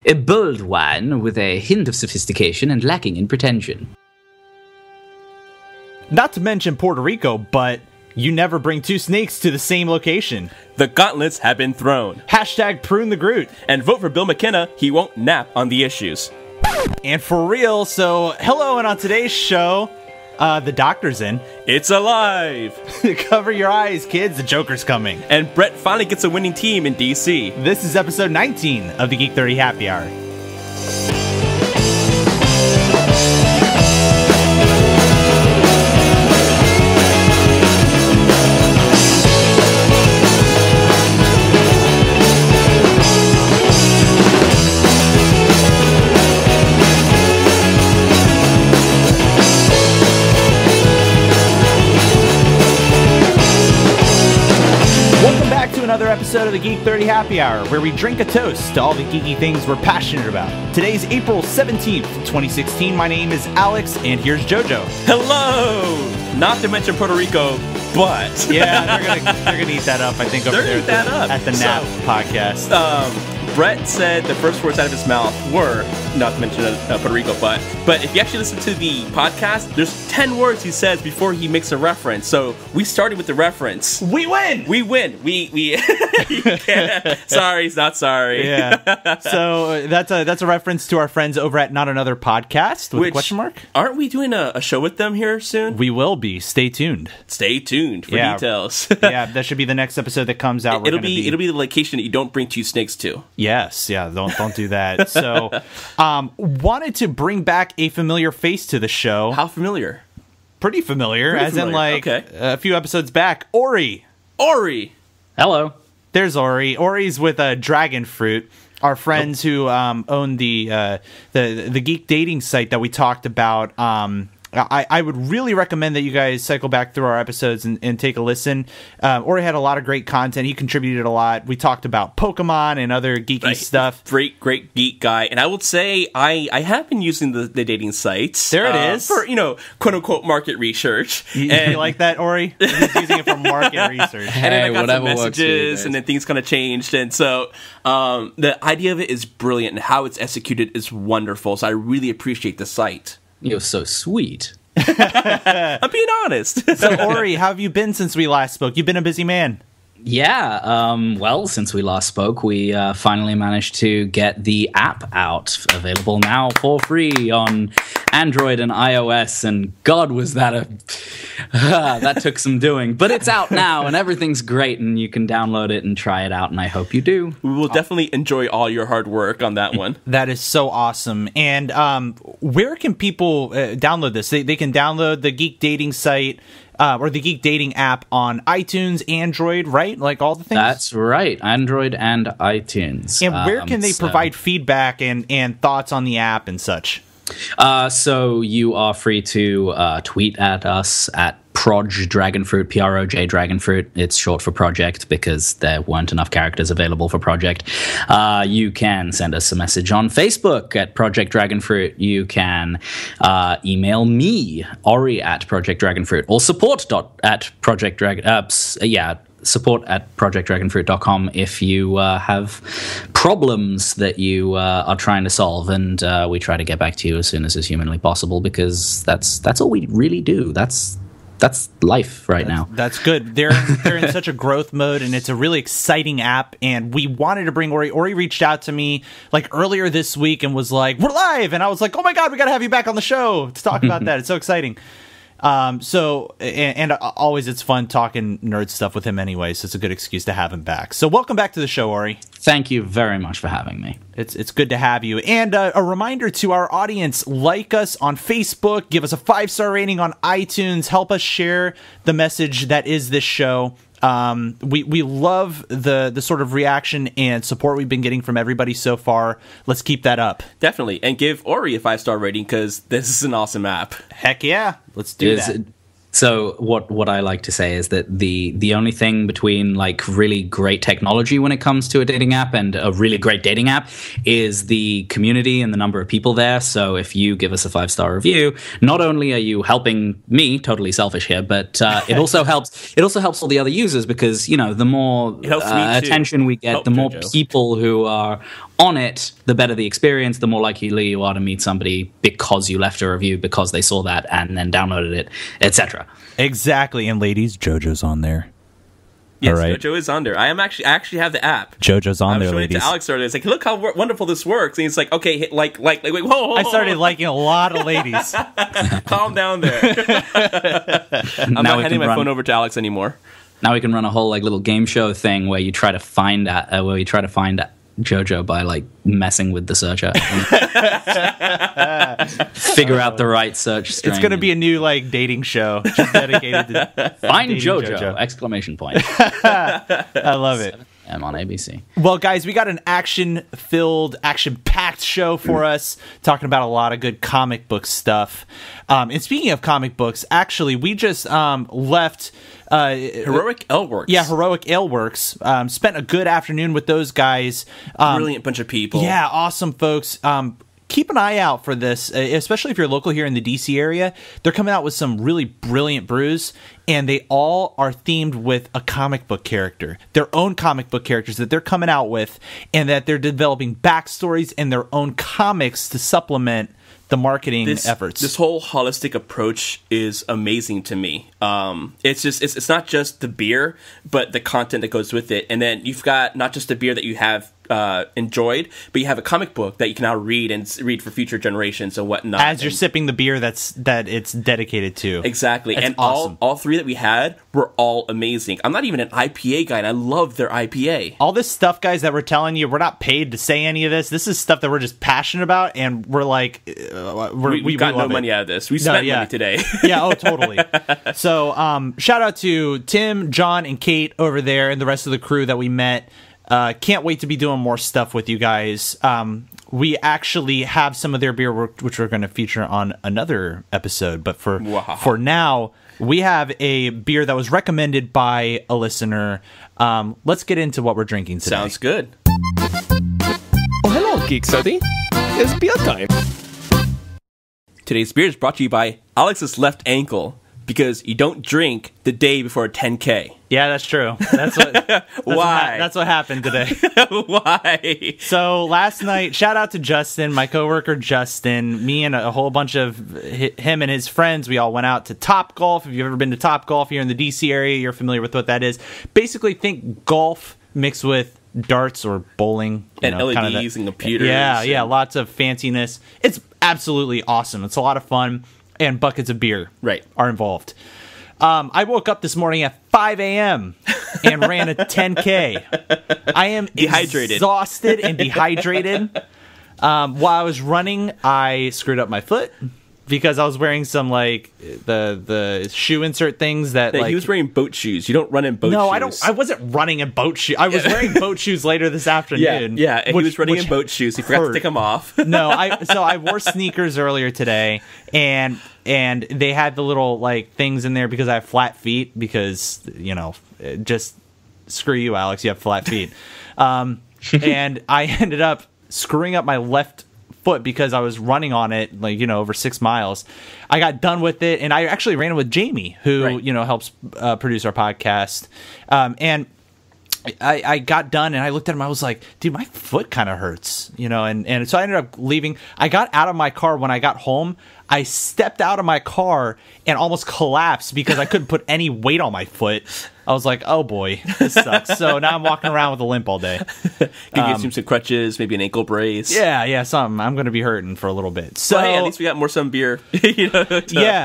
A bold wine with a hint of sophistication and lacking in pretension. Not to mention Puerto Rico, but you never bring two snakes to the same location. The gauntlets have been thrown. Hashtag prune the Groot. And vote for Bill McKenna, he won't nap on the issues. And for real, so hello, and on today's show, the doctor's in. It's alive! Cover your eyes, kids, the Joker's coming. And Brett finally gets a winning team in DC. This is episode 19 of the Geek 30 Happy Hour. Another episode of the Geek 30 Happy Hour, where we drink a toast to all the geeky things we're passionate about. Today's April 17th, 2016. My name is Alex, and here's Jojo. Hello! Not to mention Puerto Rico, but... yeah, they're gonna eat that up, I think, over there at the Nap podcast. Brett said the first words out of his mouth were, not to mention Puerto Rico, but if you actually listen to the podcast, there's 10 words he says before he makes a reference. So we started with the reference. We win! We win! We sorry, he's not sorry. Yeah. So that's a reference to our friends over at Not Another Podcast, with a question mark? Aren't we doing a show with them here soon? We will be. Stay tuned. Stay tuned for details. Yeah, that should be the next episode that comes out. It'll be the location that you don't bring two snakes to. Yes, yeah, don't do that. So, wanted to bring back a familiar face to the show. How familiar? Pretty familiar, in like a few episodes back. Ori. Hello. There's Ori. Ori's with Dragon Fruit, our friends who own the Geek dating site that we talked about. I would really recommend that you guys cycle back through our episodes and take a listen. Ori had a lot of great content. He contributed a lot. We talked about Pokemon and other geeky stuff. Great geek guy. And I would say I have been using the dating sites. There it is. For, quote unquote market research. You like that, Ori? He's using it for market research. And then I got some messages and then things kind of changed. And so the idea of it is brilliant and how it's executed is wonderful. So I really appreciate the site. You're so sweet. I'm being honest. So, Ori, how have you been since we last spoke? You've been a busy man. Yeah, well, since we last spoke, we finally managed to get the app out, available now for free on Android and iOS, and God, was that that took some doing. But it's out now, and everything's great, and you can download it and try it out, and I hope you do. We will definitely enjoy all your hard work on that one. That is so awesome. And where can people download this? They can download the Geek dating site, or the Geek Dating app on iTunes, Android, right? Like all the things? That's right. Android and iTunes. And where can they provide feedback and thoughts on the app and such? So you are free to tweet at us at Proj Dragonfruit, Proj Dragonfruit. It's short for project because there weren't enough characters available for project. You can send us a message on Facebook at Project Dragonfruit. You can email me, Ori at Project Dragonfruit, or support at Project projectdragonfruit.com if you have problems that you are trying to solve, and we try to get back to you as soon as is humanly possible, because that's all we really do. That's life now. That's good. They're in such a growth mode, and it's a really exciting app, and we wanted to bring Ori. Ori reached out to me like earlier this week and was like, "We're live," and I was like, "Oh my God, we got to have you back on the show to talk about that." It's so exciting. So always it's fun talking nerd stuff with him anyway, so it's a good excuse to have him back. So welcome back to the show, Ori. Thank you very much for having me. It's good to have you. And a reminder to our audience, like us on Facebook, give us a 5-star rating on iTunes, help us share the message that is this show. We love the sort of reaction and support we've been getting from everybody so far. Let's keep that up. Definitely. And give Ori a 5-star rating, because this is an awesome app. Heck yeah. Let's do that. So what I like to say is that the only thing between like really great technology when it comes to a dating app and a really great dating app is the community and the number of people there. So if you give us a 5-star review, not only are you helping me, totally selfish here, but it also helps all the other users, because the more attention we get, the more people who are on it, the better the experience, the more likely you are to meet somebody because you left a review, because they saw that and then downloaded it, etc. Exactly. And ladies, Jojo's on there. Yes, all right. Jojo is on there. I actually have the app. Jojo's on there, ladies. I was showing it to Alex earlier. It's like, look how wonderful this works. And he's like, okay, hit like, wait, whoa. I started liking a lot of ladies. Calm down there. I'm not handing my phone over to Alex anymore. Now we can run a whole like little game show thing where you try to find Jojo by like messing with the searcher. Figure out the right search string. It's going to be a new like dating show just dedicated to find Jojo! Exclamation point. I love it. I'm on ABC. Well, guys, we got an action-filled, action-packed show for us, talking about a lot of good comic book stuff. And speaking of comic books, actually, we just left Heroic Aleworks. Yeah, Heroic Aleworks. Spent a good afternoon with those guys. Brilliant bunch of people. Yeah, awesome folks. Keep an eye out for this, especially if you're local here in the DC area. They're coming out with some really brilliant brews, and they all are themed with a comic book character, their own comic book characters that they're coming out with, and that they're developing backstories and their own comics to supplement the marketing efforts. This whole holistic approach is amazing to me. It's not just the beer, but the content that goes with it. And then you've got not just the beer that you have enjoyed, but you have a comic book that you can now read and read for future generations and whatnot. As you're sipping the beer that it's dedicated to. Exactly. That's and awesome. all three that we had were all amazing. I'm not even an IPA guy, and I love their IPA. All this stuff, guys, that we're telling you, we're not paid to say any of this. This is stuff that we're just passionate about, and we're like... we got no money out of this. We spent money today. Yeah, oh, totally. So, shout out to Tim, John, and Kate over there, and the rest of the crew that we met. Can't wait to be doing more stuff with you guys. We actually have some of their beer, which we're going to feature on another episode. But for now, we have a beer that was recommended by a listener. Let's get into what we're drinking today. Sounds good. Oh, hello, Geek 30. It's beer time. Today's beer is brought to you by Alex's Left Ankle, because you don't drink the day before a 10K. Yeah, that's true. That's what. Why? That's what happened today. Why? So last night, shout out to Justin, my coworker Justin. Me and a whole bunch of him and his friends. We all went out to Top Golf. If you've ever been to Top Golf here in the DC area, you're familiar with what that is. Basically, think golf mixed with darts or bowling and LEDs and computers. Yeah, lots of fanciness. It's absolutely awesome. It's a lot of fun. And buckets of beer are involved. I woke up this morning at 5 a.m. and ran a 10K. I am dehydrated, exhausted and dehydrated. While I was running, I screwed up my foot because I was wearing some like the shoe insert things that like he was wearing boat shoes. You don't run in boat shoes. No, I wasn't running in boat shoes. I was wearing boat shoes later this afternoon. Yeah. And he was running in boat shoes. He forgot to take them off. No, I wore sneakers earlier today, and they had the little like things in there because I have flat feet. Because just screw you, Alex. You have flat feet, and I ended up screwing up my left foot because I was running on it over 6 miles. I got done with it, and I actually ran it with Jamie, who helps produce our podcast. And I got done, and I looked at him. I was like, dude, my foot kind of hurts, and so I ended up leaving. I got out of my car. When I got home, I stepped out of my car and almost collapsed because I couldn't put any weight on my foot. I was like, oh boy, this sucks. So now I'm walking around with a limp all day. Can you get some crutches, maybe an ankle brace? Yeah, something. I'm going to be hurting for a little bit. So hey, at least we got some beer.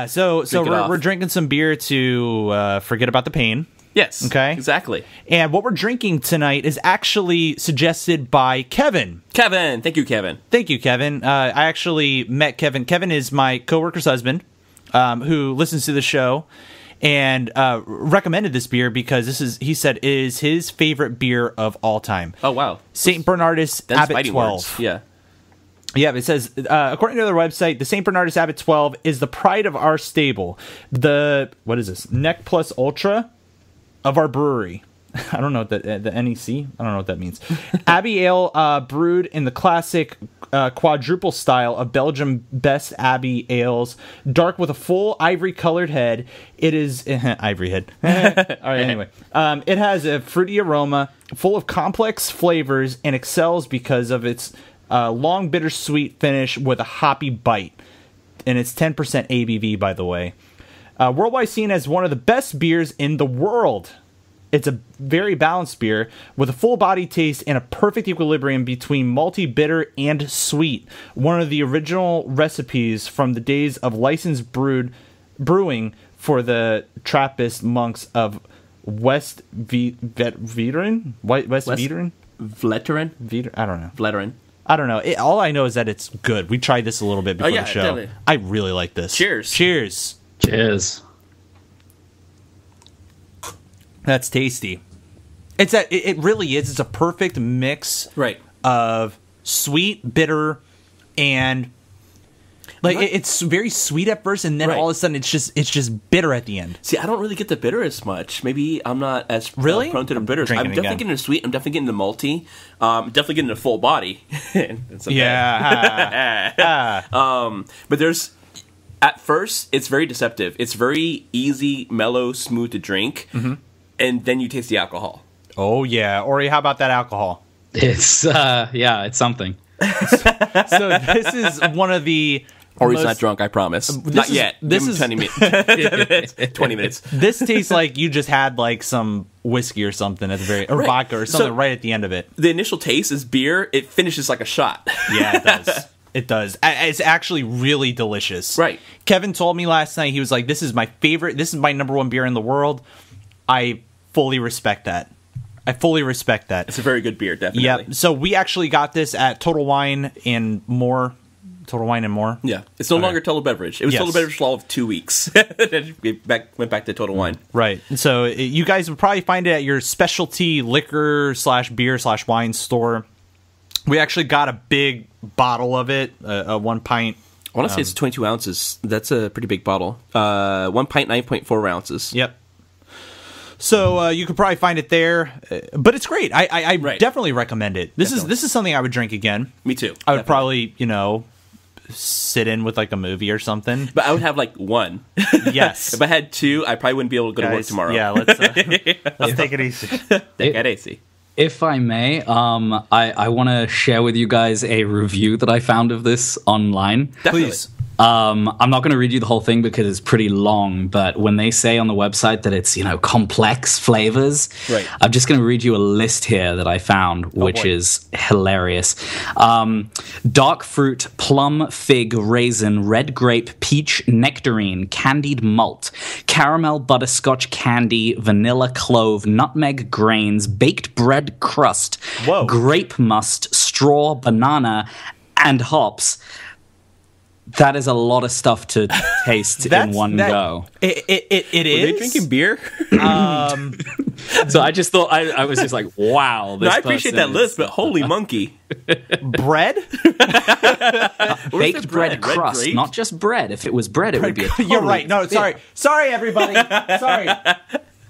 So we're drinking some beer to forget about the pain. Yes. Okay. Exactly. And what we're drinking tonight is actually suggested by Kevin. Kevin. Thank you, Kevin. Thank you, Kevin. I actually met Kevin. Kevin is my coworker's husband, who listens to the show, and recommended this beer because he said is his favorite beer of all time. Oh wow. St. Bernardus Abt 12. Words. Yeah. Yeah, it says, according to their website, the St. Bernardus Abt 12 is the pride of our stable. What is this? Nec Plus Ultra of our brewery. I don't know what the NEC? I don't know what that means. Abbey Ale brewed in the classic quadruple style of Belgium Best Abbey Ales. Dark with a full ivory-colored head. It is... ivory head. All right, anyway. It has a fruity aroma, full of complex flavors, and excels because of its... long bittersweet finish with a hoppy bite, and it's 10% ABV, by the way. Worldwide seen as one of the best beers in the world. It's a very balanced beer with a full body taste and a perfect equilibrium between malty, bitter, and sweet. One of the original recipes from the days of licensed brewing for the Trappist monks of West Vederen? Vleteren? I don't know. Vleteren. I don't know. All I know is that it's good. We tried this a little bit before the show. Definitely. I really like this. Cheers. Cheers. Cheers. That's tasty. It really is. It's a perfect mix Right. of sweet, bitter, and it's very sweet at first, and then all of a sudden it's just bitter at the end. See, I don't really get the bitter as much. Maybe I'm not as Really? prone to the bitters. I'm Drinking definitely again. getting the sweet. I'm definitely getting the malty. Definitely getting the full body. It's okay. Yeah. But there's... At first, it's very deceptive. It's very easy, mellow, smooth to drink. Mm-hmm. And then you taste the alcohol. Oh, yeah. Ori, how about that alcohol? It's it's something. So this is one of the... Ori's not drunk, I promise. Not yet. This Give him is 20 minutes. 20 minutes. This tastes like you just had like some whiskey or something at the very, or Right. vodka or something So- right at the end of it. The initial taste is beer. It finishes like a shot. Yeah, it does. It does. It's actually really delicious. Right. Kevin told me last night, he was like, this is my favorite, this is my number one beer in the world. I fully respect that. It's a very good beer, definitely. Yeah. So we actually got this at Total Wine and More. Yeah. It's no longer Total Beverage. It was Yes. Total Beverage for all of 2 weeks. Then we went back to Total Wine. Right. So you guys would probably find it at your specialty liquor / beer / wine store. We actually got a big bottle of it, a 1 pint. I want to say it's 22 ounces. That's a pretty big bottle. 1 pint, 9.4 ounces. Yep. So you could probably find it there, but it's great. I Right. definitely recommend it. This Definitely. is something I would drink again. Me too. I would definitely. probably sit in with like a movie or something. But I would have like one. Yes. If I had two, I probably wouldn't be able to go to work tomorrow. Yeah, let's take it easy. Get AC. If I may, I want to share with you guys a review that I found of this online. Definitely. Please. I'm not going to read you the whole thing because it's pretty long, but when they say on the website that it's, complex flavors, Right. I'm just going to read you a list here that I found, which boy. is hilarious. Dark fruit, plum, fig, raisin, red grape, peach, nectarine, candied malt, caramel, butterscotch candy, vanilla clove, nutmeg grains, baked bread crust, Whoa. grape must, straw, banana, and hops. That is a lot of stuff to taste in one go. It Are is. they drinking beer? So I just thought, I was just like, wow. No, I appreciate that list, but holy monkey. bread. Baked the bread bread? Red crust, grape? not just bread. If it was bread, it would be a totally You're right. No, sorry, everybody. Sorry.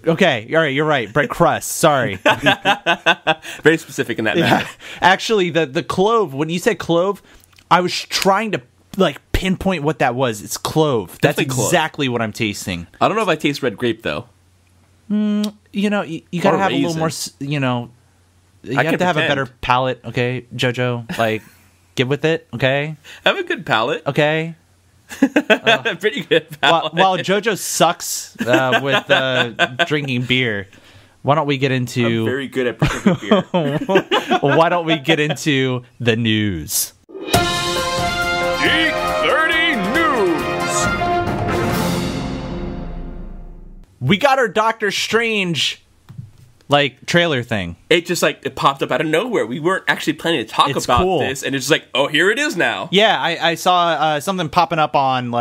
Okay, all right, you're right. Bread crust. Sorry. Very specific in that matter. Actually, the clove. When you said clove, I was trying to pinpoint what that was. It's clove. That's Definitely clove. exactly what I'm tasting. I don't know if I taste red grape, though. You gotta Or have a little raisin. more. You I have can to have a pretend. better palate. Okay, Jojo. Get with it. Okay. I have a good palate. Okay. Pretty good palate. While Jojo sucks with drinking beer, why don't we get I'm into? very good at drinking beer. Why don't we get into the news? Geek 30 News! We got our Doctor Strange trailer thing. It just it popped up out of nowhere. We weren't actually planning to talk It's about cool. this, and it's just oh, here it is now. Yeah, I saw something popping up on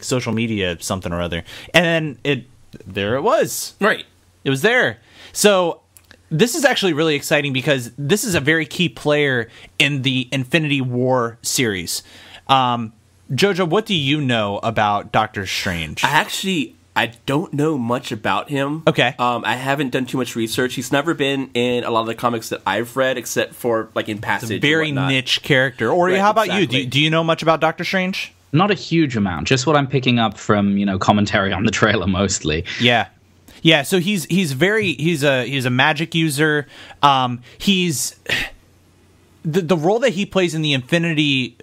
social media, something or other, and then there it was. Right. It was there. So this is actually really exciting because this is a very key player in the Infinity War series. Jojo, what do you know about Doctor Strange? I don't know much about him. Okay. I haven't done too much research. He's never been in a lot of the comics that I've read, except for like in Passage. It's a very niche character. Ori, Right, how about exactly. you? Do you know much about Doctor Strange? Not a huge amount, just what I'm picking up from, commentary on the trailer mostly. Yeah. Yeah, so he's a magic user. He's the role that he plays in the Infinity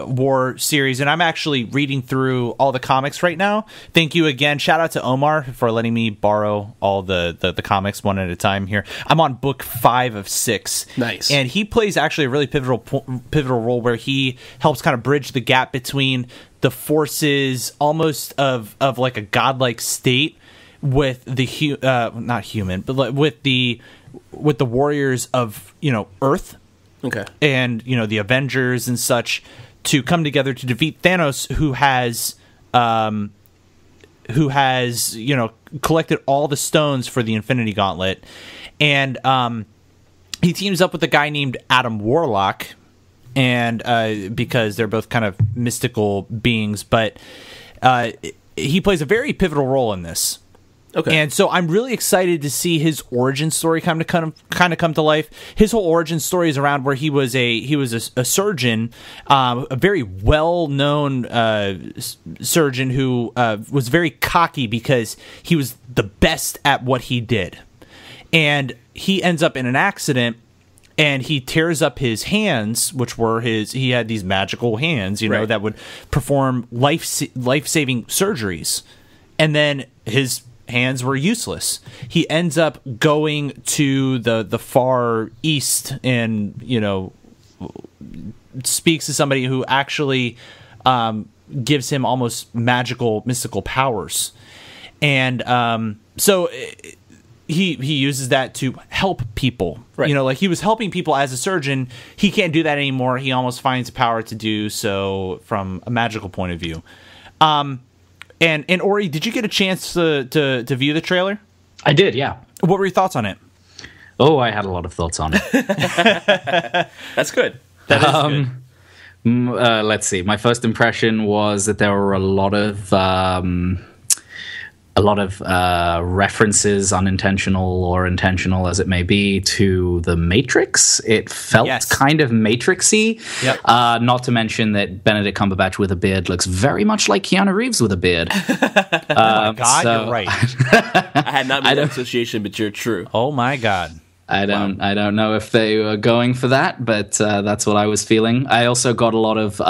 War series, and I'm actually reading through all the comics right now. Thank you again. Shout out to Omar for letting me borrow all the comics one at a time here. I'm on book 5 of 6. Nice. And he plays actually a really pivotal role where he helps kind of bridge the gap between the forces almost of like a godlike state with the not human, but with the warriors of Earth. Okay. And the Avengers and such to come together to defeat Thanos, who has collected all the stones for the Infinity Gauntlet, and he teams up with a guy named Adam Warlock, and because they're both kind of mystical beings, but he plays a very pivotal role in this. Okay. And so I'm really excited to see his origin story kind of come to life. His whole origin story is around where he was a surgeon, a very well-known surgeon who was very cocky because he was the best at what he did. And he ends up in an accident and he tears up his hands, which were he had these magical hands, Right. that would perform life-saving surgeries. And then his hands were useless. He ends up going to the far east and speaks to somebody who actually gives him almost mystical powers, and so he uses that to help people. Right. Like he was helping people as a surgeon. He can't do that anymore. He almost finds power to do so from a magical point of view. And Ori, did you get a chance to view the trailer? I did, yeah. What were your thoughts on it? Oh, I had a lot of thoughts on it. That's good. That is good. Let's see. My first impression was that there were a lot of references, unintentional or intentional as it may be, to the Matrix. It felt kind of Matrixy. Yep. Not to mention that Benedict Cumberbatch with a beard looks very much like Keanu Reeves with a beard. Oh my God, you're right. I had not made that association, but you're true. Oh my God. I don't know if they were going for that, but that's what I was feeling. I also got a lot of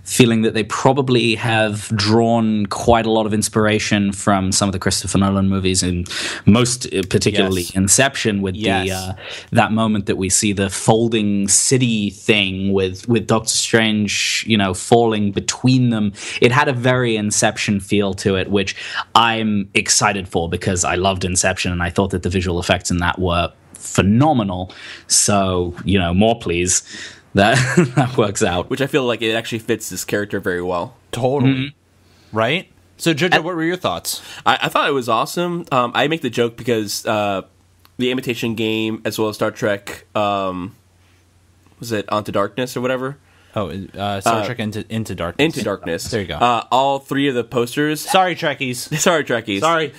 feeling that they probably have drawn quite a lot of inspiration from some of the Christopher Nolan movies, and most particularly Inception, with that moment that we see the folding city thing with Doctor Strange, falling between them. It had a very Inception feel to it, which I'm excited for because I loved Inception and I thought that the visual effects in that were phenomenal. So, more please. That works out. Which I feel like it actually fits this character very well. Totally. Mm-hmm. Right? So, Jojo, what were your thoughts? I thought it was awesome. I make the joke because the Imitation Game, as well as Star Trek, was it Onto Darkness or whatever? Oh, Star Trek Into Darkness. Into Darkness. There you go. All three of the posters. Sorry, Trekkies. Sorry, Trekkies. Sorry.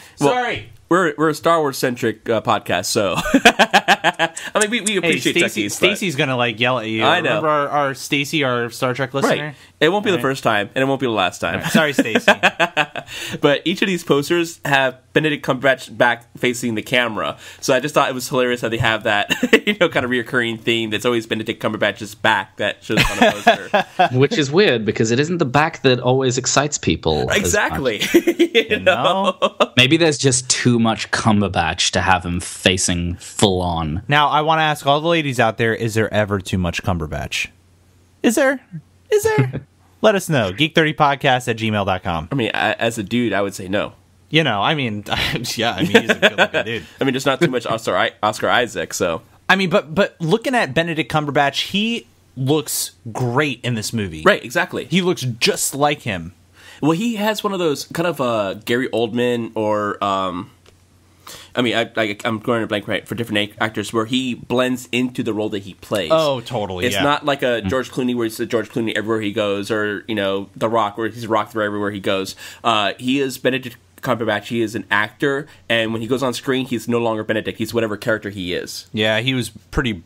We're a Star Wars centric podcast, so I mean we appreciate Trekkies. Stacy's gonna yell at you. I know. Remember our Stacy, our Star Trek listener? Right. It won't be the first time, and it won't be the last time. Right. Sorry, Stacy. But each of these posters have Benedict Cumberbatch back facing the camera, so I just thought it was hilarious how they have that kind of reoccurring theme that's always Benedict Cumberbatch's back that shows up on the poster. Which is weird because it isn't the back that always excites people. Exactly. You know? Maybe there's just too much Cumberbatch to have him facing full on. Now, I want to ask all the ladies out there, is there ever too much Cumberbatch? Is there? Let us know. Geek30podcast@gmail.com. I mean, as a dude, I would say no. He's a good-looking dude. I mean, there's not too much Oscar Isaac, so. I mean, but looking at Benedict Cumberbatch, he looks great in this movie. Right, exactly. He looks just like him. Well, he has one of those kind of Gary Oldman or I'm going to blank right for different actors where he blends into the role that he plays. Oh, totally. It's not like a George Clooney where it's a George Clooney everywhere he goes, or The Rock where he's rocked through everywhere he goes. He is Benedict Cumberbatch. He is an actor, and when he goes on screen, he's no longer Benedict. He's whatever character he is. Yeah, he was pretty.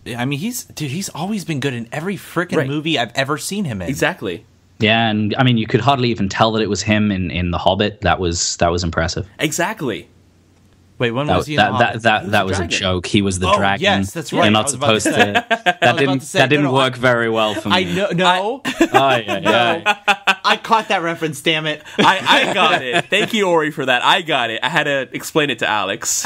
I mean, he's always been good in every freaking movie I've ever seen him in. Exactly. Yeah, and I mean, you could hardly even tell that it was him in The Hobbit. That was impressive. Exactly. Wait, when was he in The Hobbit? That was a joke. He was the dragon. Yes, that's right. You're not supposed to. That didn't work very well for me. I know. No. I caught that reference. Damn it. I got it. Thank you, Ori, for that. I got it. I had to explain it to Alex.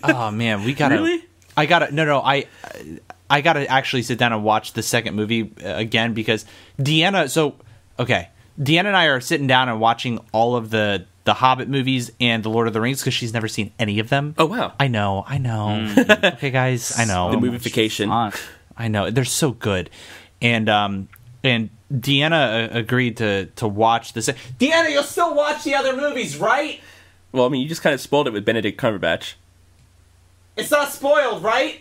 Oh man, we gotta. Really? I gotta. No. I gotta actually sit down and watch the second movie again because Deanna. So okay, Deanna and I are sitting down and watching all of the Hobbit movies and the Lord of the Rings because she's never seen any of them. Oh wow! I know. Okay, guys, I know the movification. I know they're so good, and Deanna agreed to watch this. Deanna, you'll still watch the other movies, right? Well, I mean, you just kind of spoiled it with Benedict Cumberbatch. It's not spoiled, right?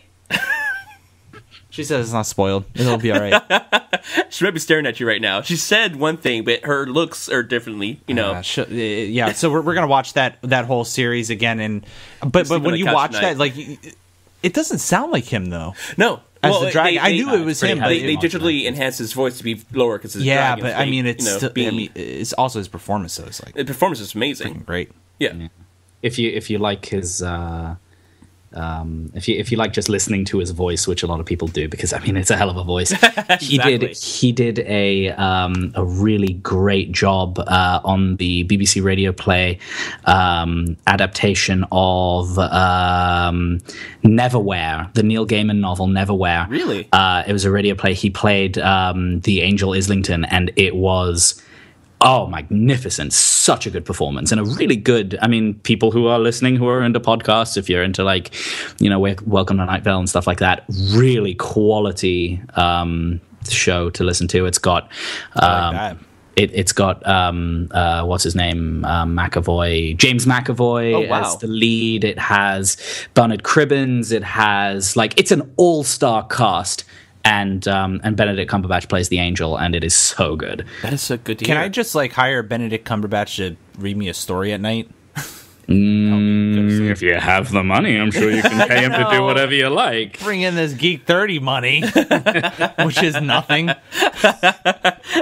She says it's not spoiled. It'll be all right. She might be staring at you right now. She said one thing, but her looks are differently, yeah, so we're gonna watch that whole series again, but when you watch that, like, it doesn't sound like him though. No, as the dragon, I knew it was him. But they digitally enhanced his voice to be lower because but I mean, it's also his performance. So it's like the performance is amazing, great. Yeah. If you like his. If you like just listening to his voice, which a lot of people do, because I mean it's a hell of a voice. Exactly. He did a really great job on the BBC radio play adaptation of Neverwhere, the Neil Gaiman novel Neverwhere. Really? It was a radio play. He played the Angel Islington, and it was. Oh, magnificent. Such a good performance and a really good, I mean, people who are listening who are into podcasts, if you're into Welcome to Night Vale and stuff like that, really quality show to listen to. It's got, it's got, what's his name? James McAvoy as the lead. It has Bernard Cribbins. It has, it's an all-star cast. And Benedict Cumberbatch plays the angel, and it is so good. That is so good to hear. Can I just hire Benedict Cumberbatch to read me a story at night? If you have the money, I'm sure you can pay him to do whatever you like. Bring in this Geek 30 money, which is nothing.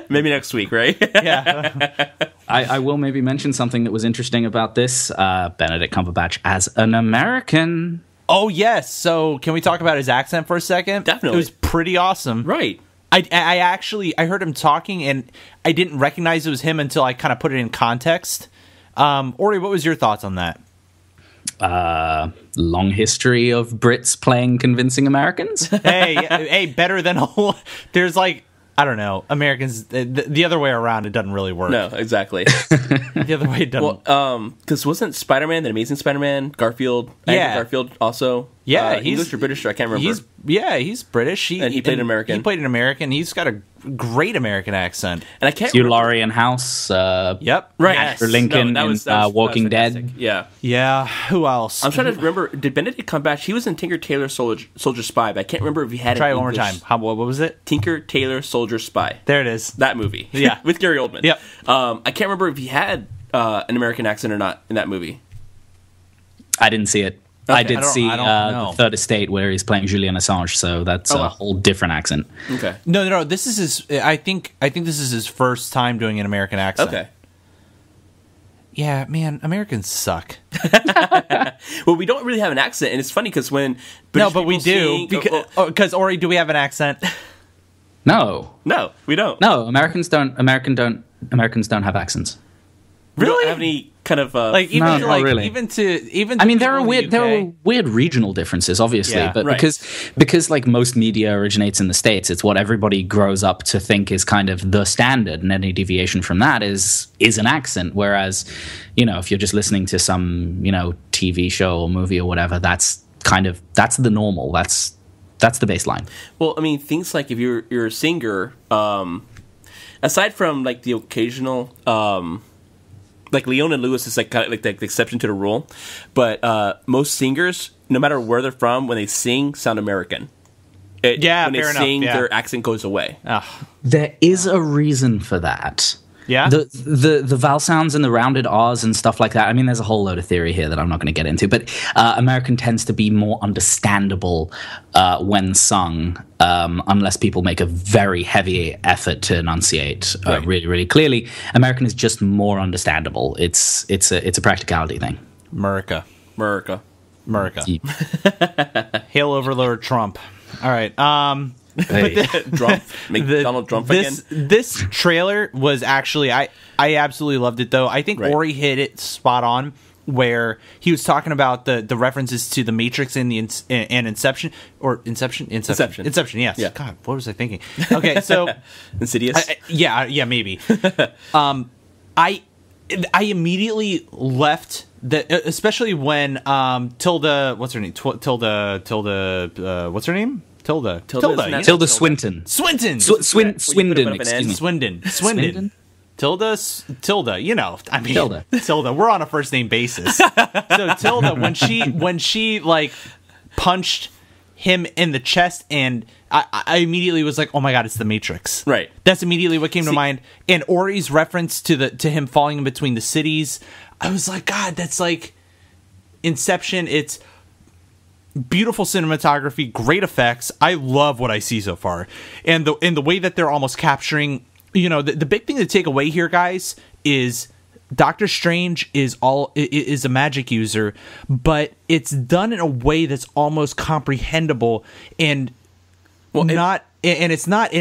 Maybe next week, right? Yeah. I will maybe mention something that was interesting about this. Benedict Cumberbatch as an American. Oh, yes. So can we talk about his accent for a second? Definitely. It was pretty awesome. Right. I heard him talking, and I didn't recognize it was him until I kind of put it in context. Ori, what was your thoughts on that? Long history of Brits playing convincing Americans. hey, better than there's I don't know, Americans, the other way around, it doesn't really work. No, exactly. The other way it doesn't. Well, because wasn't Spider-Man, the Amazing Spider-Man, Garfield, Garfield also English or British? I can't remember. He's British. And he played an American. He played an American. He's got a great American accent. And I can't remember. Laurie and House. Yep. Right. Yes. Lincoln in Walking Dead. Yeah. Yeah. Who else? I'm trying to remember. Did Benedict Cumberbatch? He was in Tinker Tailor Soldier Spy, but I can't remember if he had Try it one more time. What was it? Tinker Tailor Soldier Spy. There it is. That movie. Yeah. With Gary Oldman. Yep. I can't remember if he had an American accent or not in that movie. I didn't see it. Okay. I did see the Third Estate where he's playing Julian Assange, so that's a whole different accent. Okay. No. This is his. I think this is his first time doing an American accent. Okay. Yeah, man, Americans suck. Well, we don't really have an accent, and it's funny because when British we do because Ori, do we have an accent? No, we don't. No, Americans don't have accents. We don't have any kind of really. I mean, there are weird regional differences, obviously, but because most media originates in the States, it's what everybody grows up to think is kind of the standard, and any deviation from that is an accent. Whereas, if you're just listening to some TV show or movie or whatever, that's the normal. That's the baseline. Well, I mean, things like if you're a singer, aside from the occasional like Leona Lewis is like kind of like the exception to the rule, but most singers, no matter where they're from, when they sing, sound American. When they sing, their accent goes away. There is a reason for that. Yeah, the vowel sounds and the rounded R's and stuff like that. I mean, there's a whole load of theory here that I'm not going to get into, but American tends to be more understandable when sung, unless people make a very heavy effort to enunciate really, really clearly. American is just more understandable. It's a practicality thing. America. Yeah. Hail Overlord Trump. All right. Hey. Donald Trump again. This trailer was actually I absolutely loved it though. I think Ori hit it spot on where he was talking about the references to the Matrix and Inception. Yes. Yeah. God, what was I thinking? Okay, so Insidious. Maybe. I immediately left. Especially when Tilda, what's her name? Tilda, what's her name? Tilda Swinton. Swinton. Tilda. You know, I mean, Tilda. We're on a first name basis. So Tilda, when she like punched him in the chest, and I immediately was like, oh my god, it's the Matrix. Right. That's immediately what came to mind. And Ori's reference to him falling in between the cities, I was like, God, that's like Inception. It's beautiful cinematography, great effects. I love what I see so far, and the way that they're almost capturing. You know, the big thing to take away here, guys, is Doctor Strange is a magic user, but it's done in a way that's almost comprehensible and it's not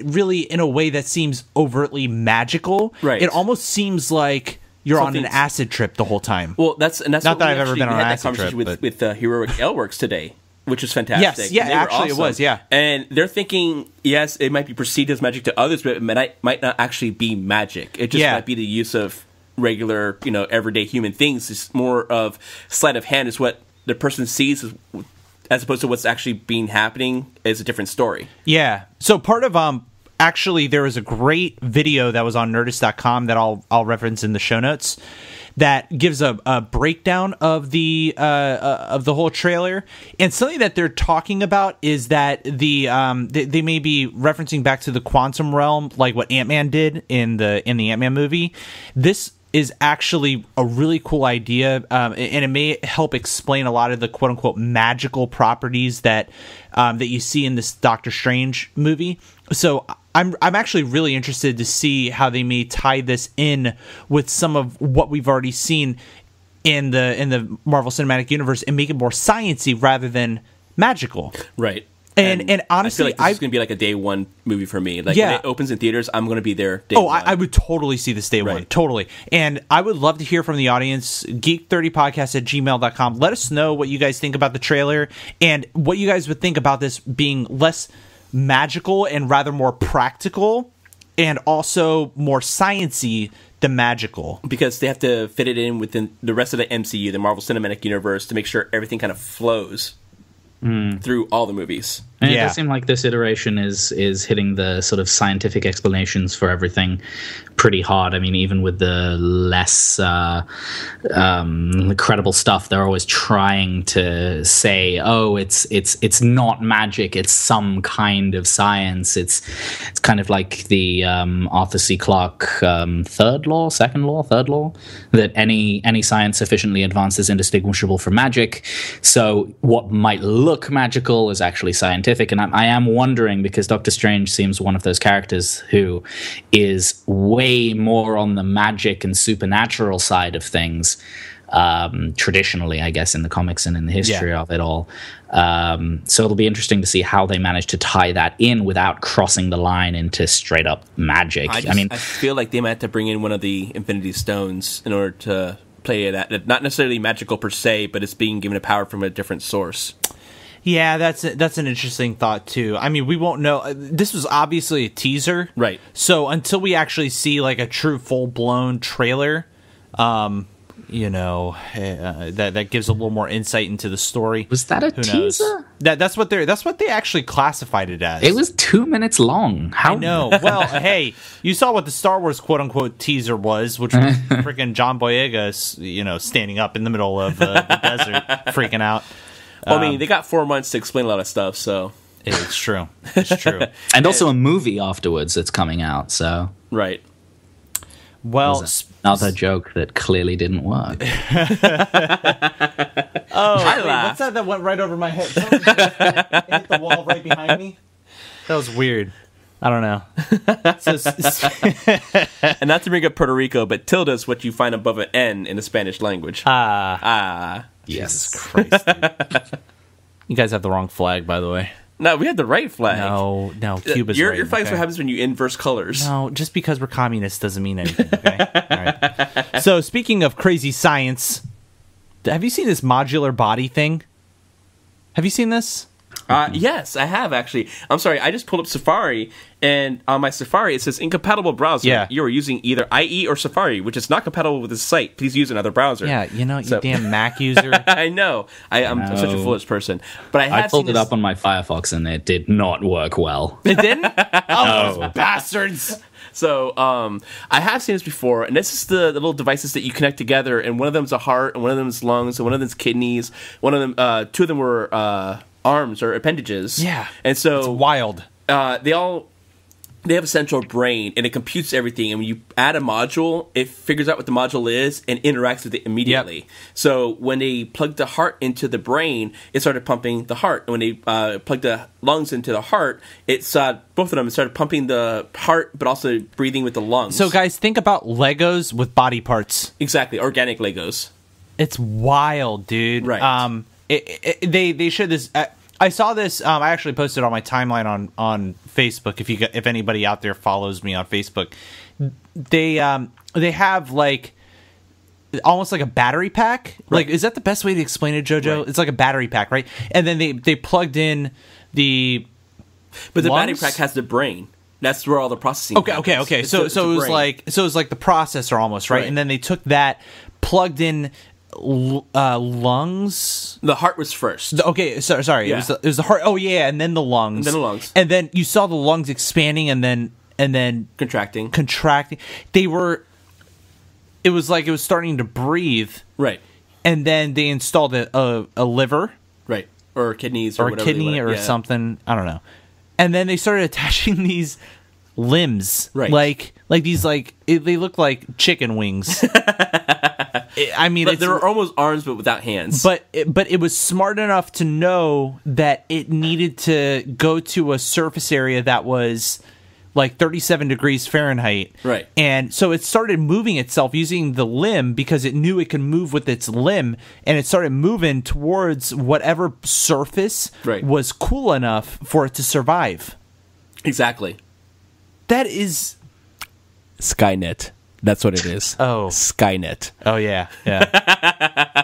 really in a way that seems overtly magical. Right. It almost seems like you're on an acid trip the whole time. Well, that's not that I've ever been on an acid trip with Heroic Aleworks today, which was fantastic. Yes, actually awesome. It was, yeah. And they're thinking, yes, it might be perceived as magic to others, but it might not actually be magic. It just might be the use of regular, everyday human things. It's more of sleight of hand is what the person sees as opposed to what's actually being happening is a different story. Yeah. So part of actually there was a great video that was on Nerdist.com that I'll reference in the show notes that gives a breakdown of the whole trailer. And something that they're talking about is that they may be referencing back to the quantum realm, like what Ant-Man did in the Ant-Man movie. This is actually a really cool idea, and it may help explain a lot of the quote unquote magical properties that you see in this Doctor Strange movie. So I'm actually really interested to see how they may tie this in with some of what we've already seen in the Marvel Cinematic Universe and make it more sciencey rather than magical. Right. And honestly, I feel like this is going to be like a day one movie for me. Like when it opens in theaters, I'm going to be there day one. I would totally see this day one. Totally. And I would love to hear from the audience. Geek30podcast@gmail.com. Let us know what you guys think about the trailer and what you guys would think about this being less magical and rather more practical and also more sciencey than magical. Because they have to fit it in within the rest of the MCU, the Marvel Cinematic Universe, to make sure everything kind of flows through all the movies. And it does seem like this iteration is hitting the sort of scientific explanations for everything pretty hard. I mean, even with the less credible stuff, they're always trying to say, "Oh, it's not magic; it's some kind of science." It's kind of like the Arthur C. Clarke third law that any science sufficiently advanced is indistinguishable from magic. So what might look magical is actually scientific. And I am wondering, because Doctor Strange seems one of those characters who is way more on the magic and supernatural side of things, traditionally, I guess, in the comics and in the history of it all. So it'll be interesting to see how they manage to tie that in without crossing the line into straight up magic. I feel like they might have to bring in one of the Infinity Stones in order to play that. Not necessarily magical per se, but it's being given a power from a different source. Yeah, that's an interesting thought too. I mean, we won't know. This was obviously a teaser, right? So until we actually see like a true full blown trailer, that gives a little more insight into the story. Was that a Who knows? teaser? That's what they actually classified it as. It was 2 minutes long. How? I know. Well, hey, you saw what the Star Wars quote unquote teaser was, which was freaking John Boyega, standing up in the middle of the desert, freaking out. Well, I mean, they got 4 months to explain a lot of stuff, so it's true. It's true. And also a movie afterwards that's coming out. So right. Well, another joke that clearly didn't work. what's that went right over my head? Someone hit the wall right behind me. That was weird. I don't know. And not to bring up Puerto Rico, but tilde is what you find above an N in the Spanish language. Yes. Jesus Christ, dude. You guys have the wrong flag, by the way. No, we had the right flag. No, Cuba's your right. Your flag's what happens when you inverse colors. No, just because we're communists doesn't mean anything, okay? All right. So, speaking of crazy science, have you seen this modular body thing? Have you seen this? Yes, I have, actually. I'm sorry, I just pulled up Safari, and on my Safari, it says incompatible browser. Yeah. You are using either IE or Safari, which is not compatible with this site. Please use another browser. Yeah, you damn Mac user. I know. I'm such a foolish person. But I pulled it up on my Firefox, and it did not work well. It didn't? Oh, those bastards. So, I have seen this before, and this is the little devices that you connect together, and one of them's a heart, and one of them's lungs, and one of them's kidneys. One of them, two of them were arms or appendages. Yeah. And so it's wild. They have a central brain, and it computes everything. And when you add a module, it figures out what the module is and interacts with it immediately. Yep. So when they plugged the heart into the brain, it started pumping the heart. And when they plugged the lungs into the heart, it saw both of them. It started pumping the heart, but also breathing with the lungs. So guys, think about Legos with body parts. Exactly, organic Legos. It's wild, dude. Right. They showed this. I saw this. I actually posted on my timeline on Facebook. If anybody out there follows me on Facebook, they have like almost like a battery pack. Right. Like, is that the best way to explain it, Jojo? Right. It's like a battery pack, right? And then they plugged in the. But the lungs? battery pack has the brain. That's where all the processing. Okay. So it was like the processor almost, right? And then they took that, plugged in. Lungs. The heart was first. Okay, sorry. Yeah. It was the heart. Oh yeah, and then the lungs. And then you saw the lungs expanding and then contracting. They were. It was like it was starting to breathe. Right. And then they installed a liver. Right. Or kidneys or whatever. Kidney or something. I don't know. And then they started attaching these limbs. Right. Like these they look like chicken wings. I mean, they were almost arms, but without hands. But it was smart enough to know that it needed to go to a surface area that was like 37 degrees Fahrenheit. Right. And so it started moving itself using the limb because it knew it could move with its limb, and it started moving towards whatever surface was cool enough for it to survive. Exactly. That is Skynet. That's what it is. Oh. Skynet. Oh, yeah.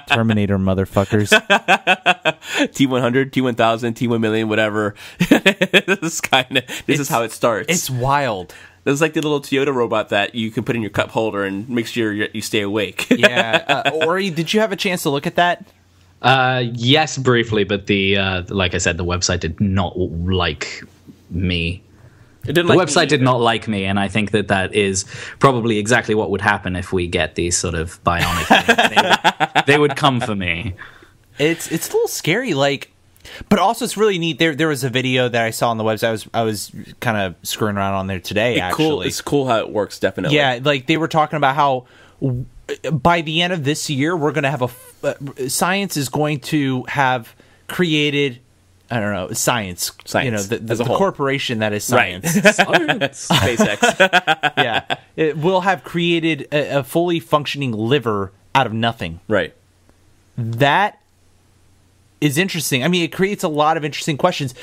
Terminator motherfuckers. T100, T1000, T1 whatever. Skynet. This is how it starts. It's wild. It's like the little Toyota robot that you can put in your cup holder and make sure you stay awake. Yeah. Ori, did you have a chance to look at that? Yes, briefly, but like I said, the website did not like me. The website did not like me, and I think that is probably exactly what would happen if we get these sort of bionic things. They would come for me. It's a little scary, but also it's really neat. There was a video that I saw on the website. I was kind of screwing around on there today. It's cool how it works. Definitely. Yeah, they were talking about how by the end of this year we're going to have science is going to have created. I don't know, science. The corporation that is science. Right. SpaceX. Yeah. It will have created a fully functioning liver out of nothing. Right. That is interesting. I mean, it creates a lot of interesting questions.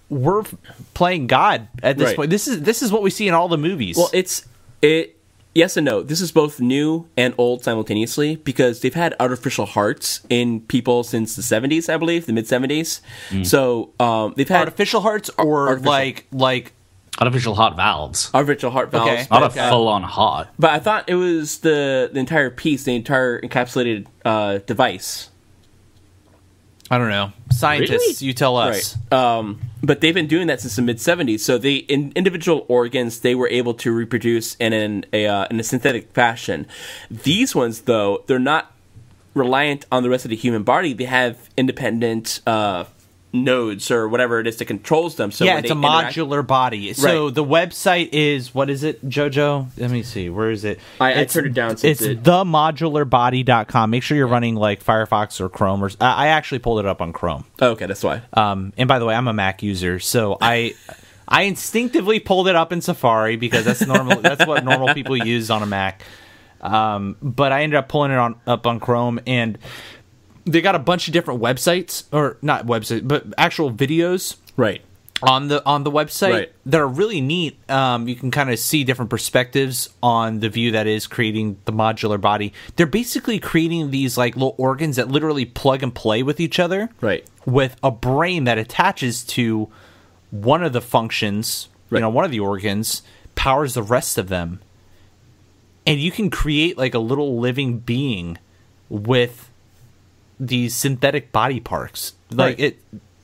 We're playing God at this point. This is what we see in all the movies. Well, yes and no. This is both new and old simultaneously because they've had artificial hearts in people since the 70s, I believe, the mid 70s. So they've had artificial hearts or artificial. like Artificial heart valves. Artificial heart valves. Okay. Not a full-on heart. But I thought it was the entire piece, the entire encapsulated device. I don't know. Scientists, Really? you tell us. Right. But they've been doing that since the mid-'70s. So in individual organs, they were able to reproduce in a synthetic fashion. These ones, though, they're not reliant on the rest of the human body. They have independent nodes or whatever it is that controls them. So yeah, when it's a modular body. So the website is, what is it, Jojo? Let me see. Where is it? I turned it down. Since it's themodularbody.com. Make sure you're running like Firefox or Chrome. I actually pulled it up on Chrome. Oh, okay, that's why. And by the way, I'm a Mac user, so I instinctively pulled it up in Safari because that's normal. That's what normal people use on a Mac. But I ended up pulling it up on Chrome, and they got a bunch of different websites, or not websites, but actual videos, Right. on the website, Right. that are really neat. You can kind of see different perspectives on the view that is creating the modular body. They're basically creating these like little organs that literally plug and play with each other, Right. with a brain that attaches to one of the functions, Right. one of the organs, powers the rest of them. And you can create like a little living being with these synthetic body parts. Like Right.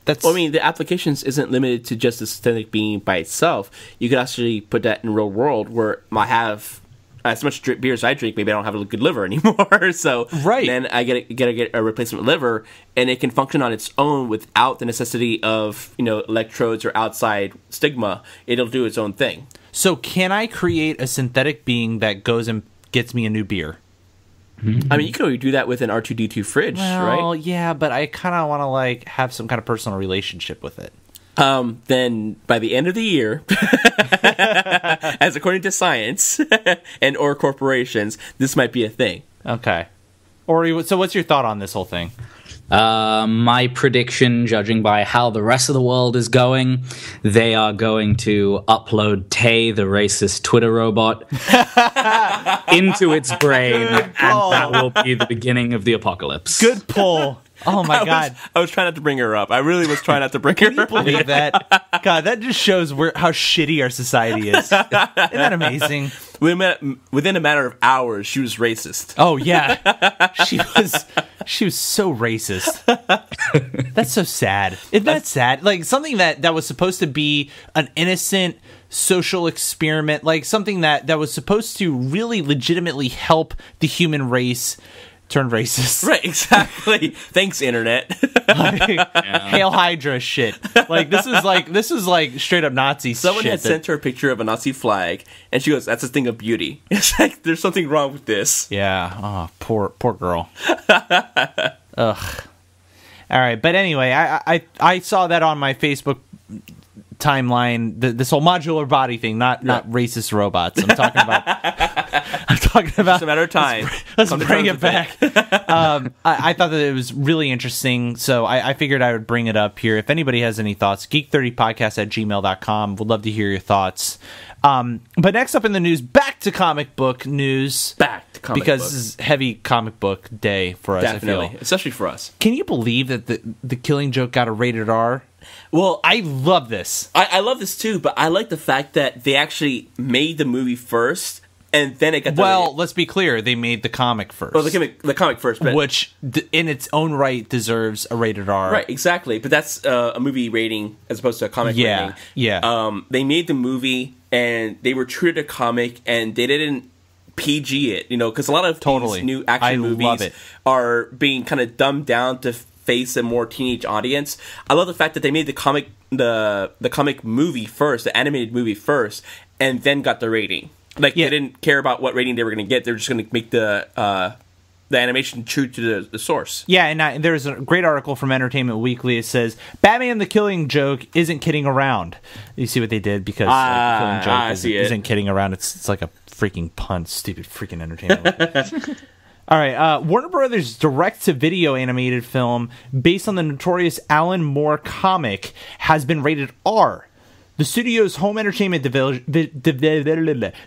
that's Well, I mean, the applications isn't limited to just the synthetic being by itself. You could actually put that in real world where I have as much beer as I drink, maybe I don't have a good liver anymore. So Right. then I get a replacement liver, and it can function on its own without the necessity of electrodes or outside stigma. It'll do its own thing. So can I create a synthetic being that goes and gets me a new beer? I mean, you can already do that with an R2D2 fridge, Well, right? yeah, but I kind of want to like have some kind of personal relationship with it. Then by the end of the year, as according to science and or corporations, this might be a thing. Okay. Ori, so what's your thought on this whole thing? My prediction, judging by how the rest of the world is going, they are going to upload Tay, the racist Twitter robot, into its brain, and that will be the beginning of the apocalypse. Good pull. Oh my god. I was trying not to bring her up. I really was trying not to bring her up. Believe that? God, that just shows how shitty our society is. Isn't that amazing? Within a matter of hours, she was racist. Oh yeah, she was so racist. That's so sad. Isn't that sad? Like something that was supposed to be an innocent social experiment, like something that was supposed to really legitimately help the human race, turned racist. Right, exactly. Thanks, internet. Hail Hydra shit. Like this is like straight up Nazi Someone shit. had sent her a picture of a Nazi flag, and she goes, "That's a thing of beauty." It's like there's something wrong with this. Yeah. Oh, poor girl. Ugh. All right, but anyway, I saw that on my Facebook timeline. This whole modular body thing, not racist robots. I'm talking about. It's a matter of time. Let's bring it back. I thought that it was really interesting, so I figured I would bring it up here. If anybody has any thoughts, geek30podcast@gmail.com. Would love to hear your thoughts. But next up in the news, back to comic book news. Because this is heavy comic book day for us, Definitely. I feel. Especially for us. Can you believe that the Killing Joke got a rated R? Well, I love this. I love this too, but I like the fact that they actually made the movie first, and then it got the Well, let's be clear. They made the comic first. Oh, the comic first, but which, in its own right, deserves a rated R. right, exactly. But that's a movie rating as opposed to a comic rating. Yeah. They made the movie, and they were true to comic, and they didn't PG it, because a lot of these new action movies are being kind of dumbed down to face a more teenage audience. I love the fact that they made the comic movie first, the animated movie first, and then got the rating. Like they didn't care about what rating they were going to get; they're just going to make the animation true to the source. Yeah, and there's a great article from Entertainment Weekly. It says Batman the Killing Joke isn't kidding around. You see what they did because the Killing Joke isn't kidding around. It's like a freaking pun. Stupid freaking Entertainment. All right, Warner Brothers' direct-to-video animated film based on the notorious Alan Moore comic has been rated R. The studio's home entertainment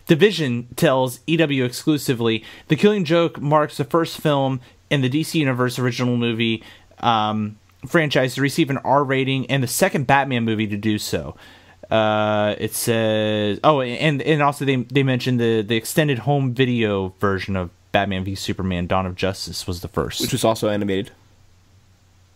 division tells EW exclusively, The Killing Joke marks the first film in the DC Universe original movie franchise to receive an R rating and the second Batman movie to do so. It says, and also they mentioned the extended home video version of Batman v Superman: Dawn of Justice was the first, Which was also animated.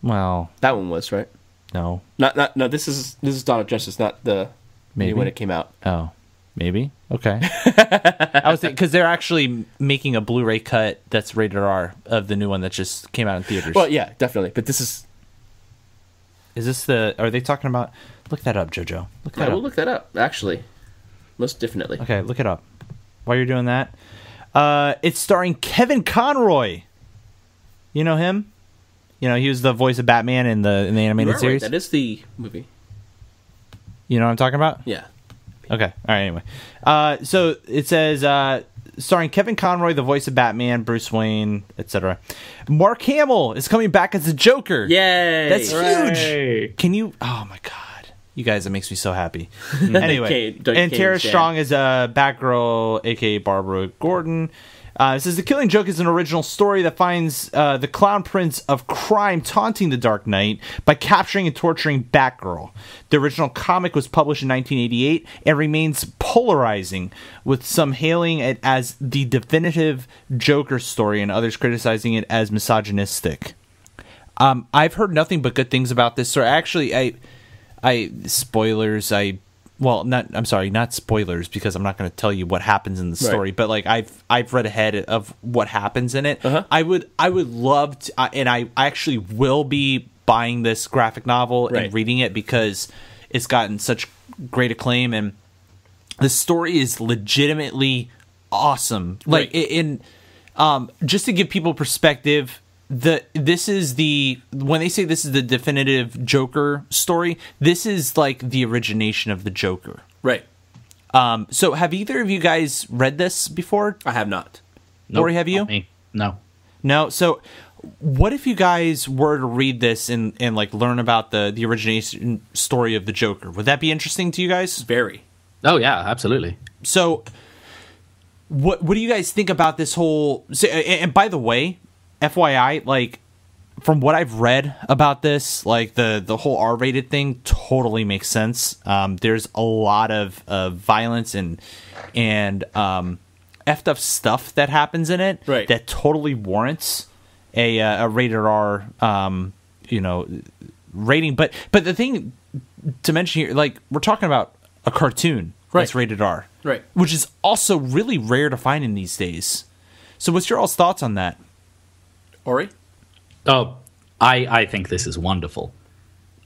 well, That one was, right? no, No, this is Dawn of Justice, not the Maybe. when it came out. oh, maybe, okay. I was thinking because they're actually making a Blu-ray cut that's rated R of the new one that just came out in theaters. Well, yeah, definitely. But this is... Is this are they talking about? Look that up, Jojo. Look that I up. will look that up, actually. Most definitely. Okay, look it up. While you're doing that, it's starring Kevin Conroy. You know him? You know, he was the voice of Batman in the animated series. Right. That is the movie. You know what I'm talking about? Yeah. Okay. All right. Anyway, so it says starring Kevin Conroy, the voice of Batman, Bruce Wayne, etc. Mark Hamill is coming back as the Joker. Yay! That's Hooray. huge. Can you? Oh my god. You guys, it makes me so happy. Anyway, Can't and Tara understand. Strong is Batgirl, aka Barbara Gordon. It says The Killing Joke is an original story that finds the clown prince of crime taunting the Dark Knight by capturing and torturing Batgirl. The original comic was published in 1988 and remains polarizing, with some hailing it as the definitive Joker story and others criticizing it as misogynistic. I've heard nothing but good things about this story. Actually, not spoilers, because I'm not going to tell you what happens in the story, but like I've read ahead of what happens in it. I would love to, and I actually will be buying this graphic novel and reading it because it's gotten such great acclaim, and the story is legitimately awesome. Like just to give people perspective, when they say this is the definitive Joker story, this is like the origination of the Joker. Right. So have either of you guys read this before? I have not. Nope, Or have you? not me. No. No. So what if you guys were to read this and like learn about the origination story of the Joker? Would that be interesting to you guys? Very. Oh yeah, absolutely. So what do you guys think about this whole... And by the way, FYI, like, from what I've read about this, like, the whole R-rated thing totally makes sense. There's a lot of violence and effed up stuff that happens in it that totally warrants a rated R, rating. But the thing to mention here, like, we're talking about a cartoon that's rated R. Right. Which is also really rare to find in these days. So what's your all's thoughts on that? Ori? Oh, I think this is wonderful.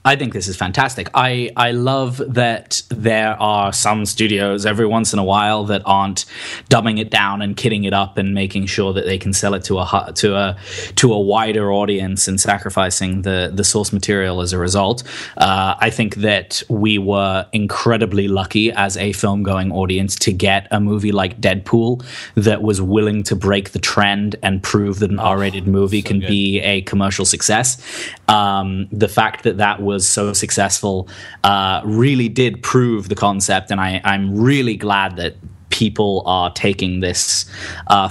I think this is fantastic. I love that there are some studios every once in a while that aren't dumbing it down and kidding it up and making sure that they can sell it to a wider audience and sacrificing the source material as a result. I think that we were incredibly lucky as a film-going audience to get a movie like Deadpool that was willing to break the trend and prove that an R-rated movie can be a commercial success. The fact that was so successful really did prove the concept, and I'm really glad that people are taking this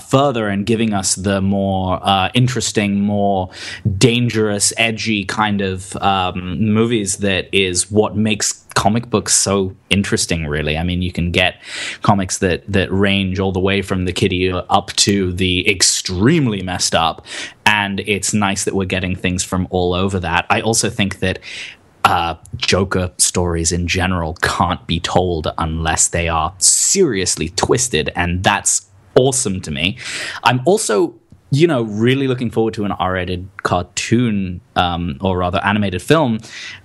further and giving us the more interesting, more dangerous, edgy kind of movies that is what makes comic books so interesting, really. I mean, you can get comics that range all the way from the kiddie up to the extremely messed up, and it's nice that we're getting things from all over that. I also think that Joker stories in general can't be told unless they are seriously twisted, and that's awesome to me. I'm also, really looking forward to an R-rated cartoon, or rather animated film,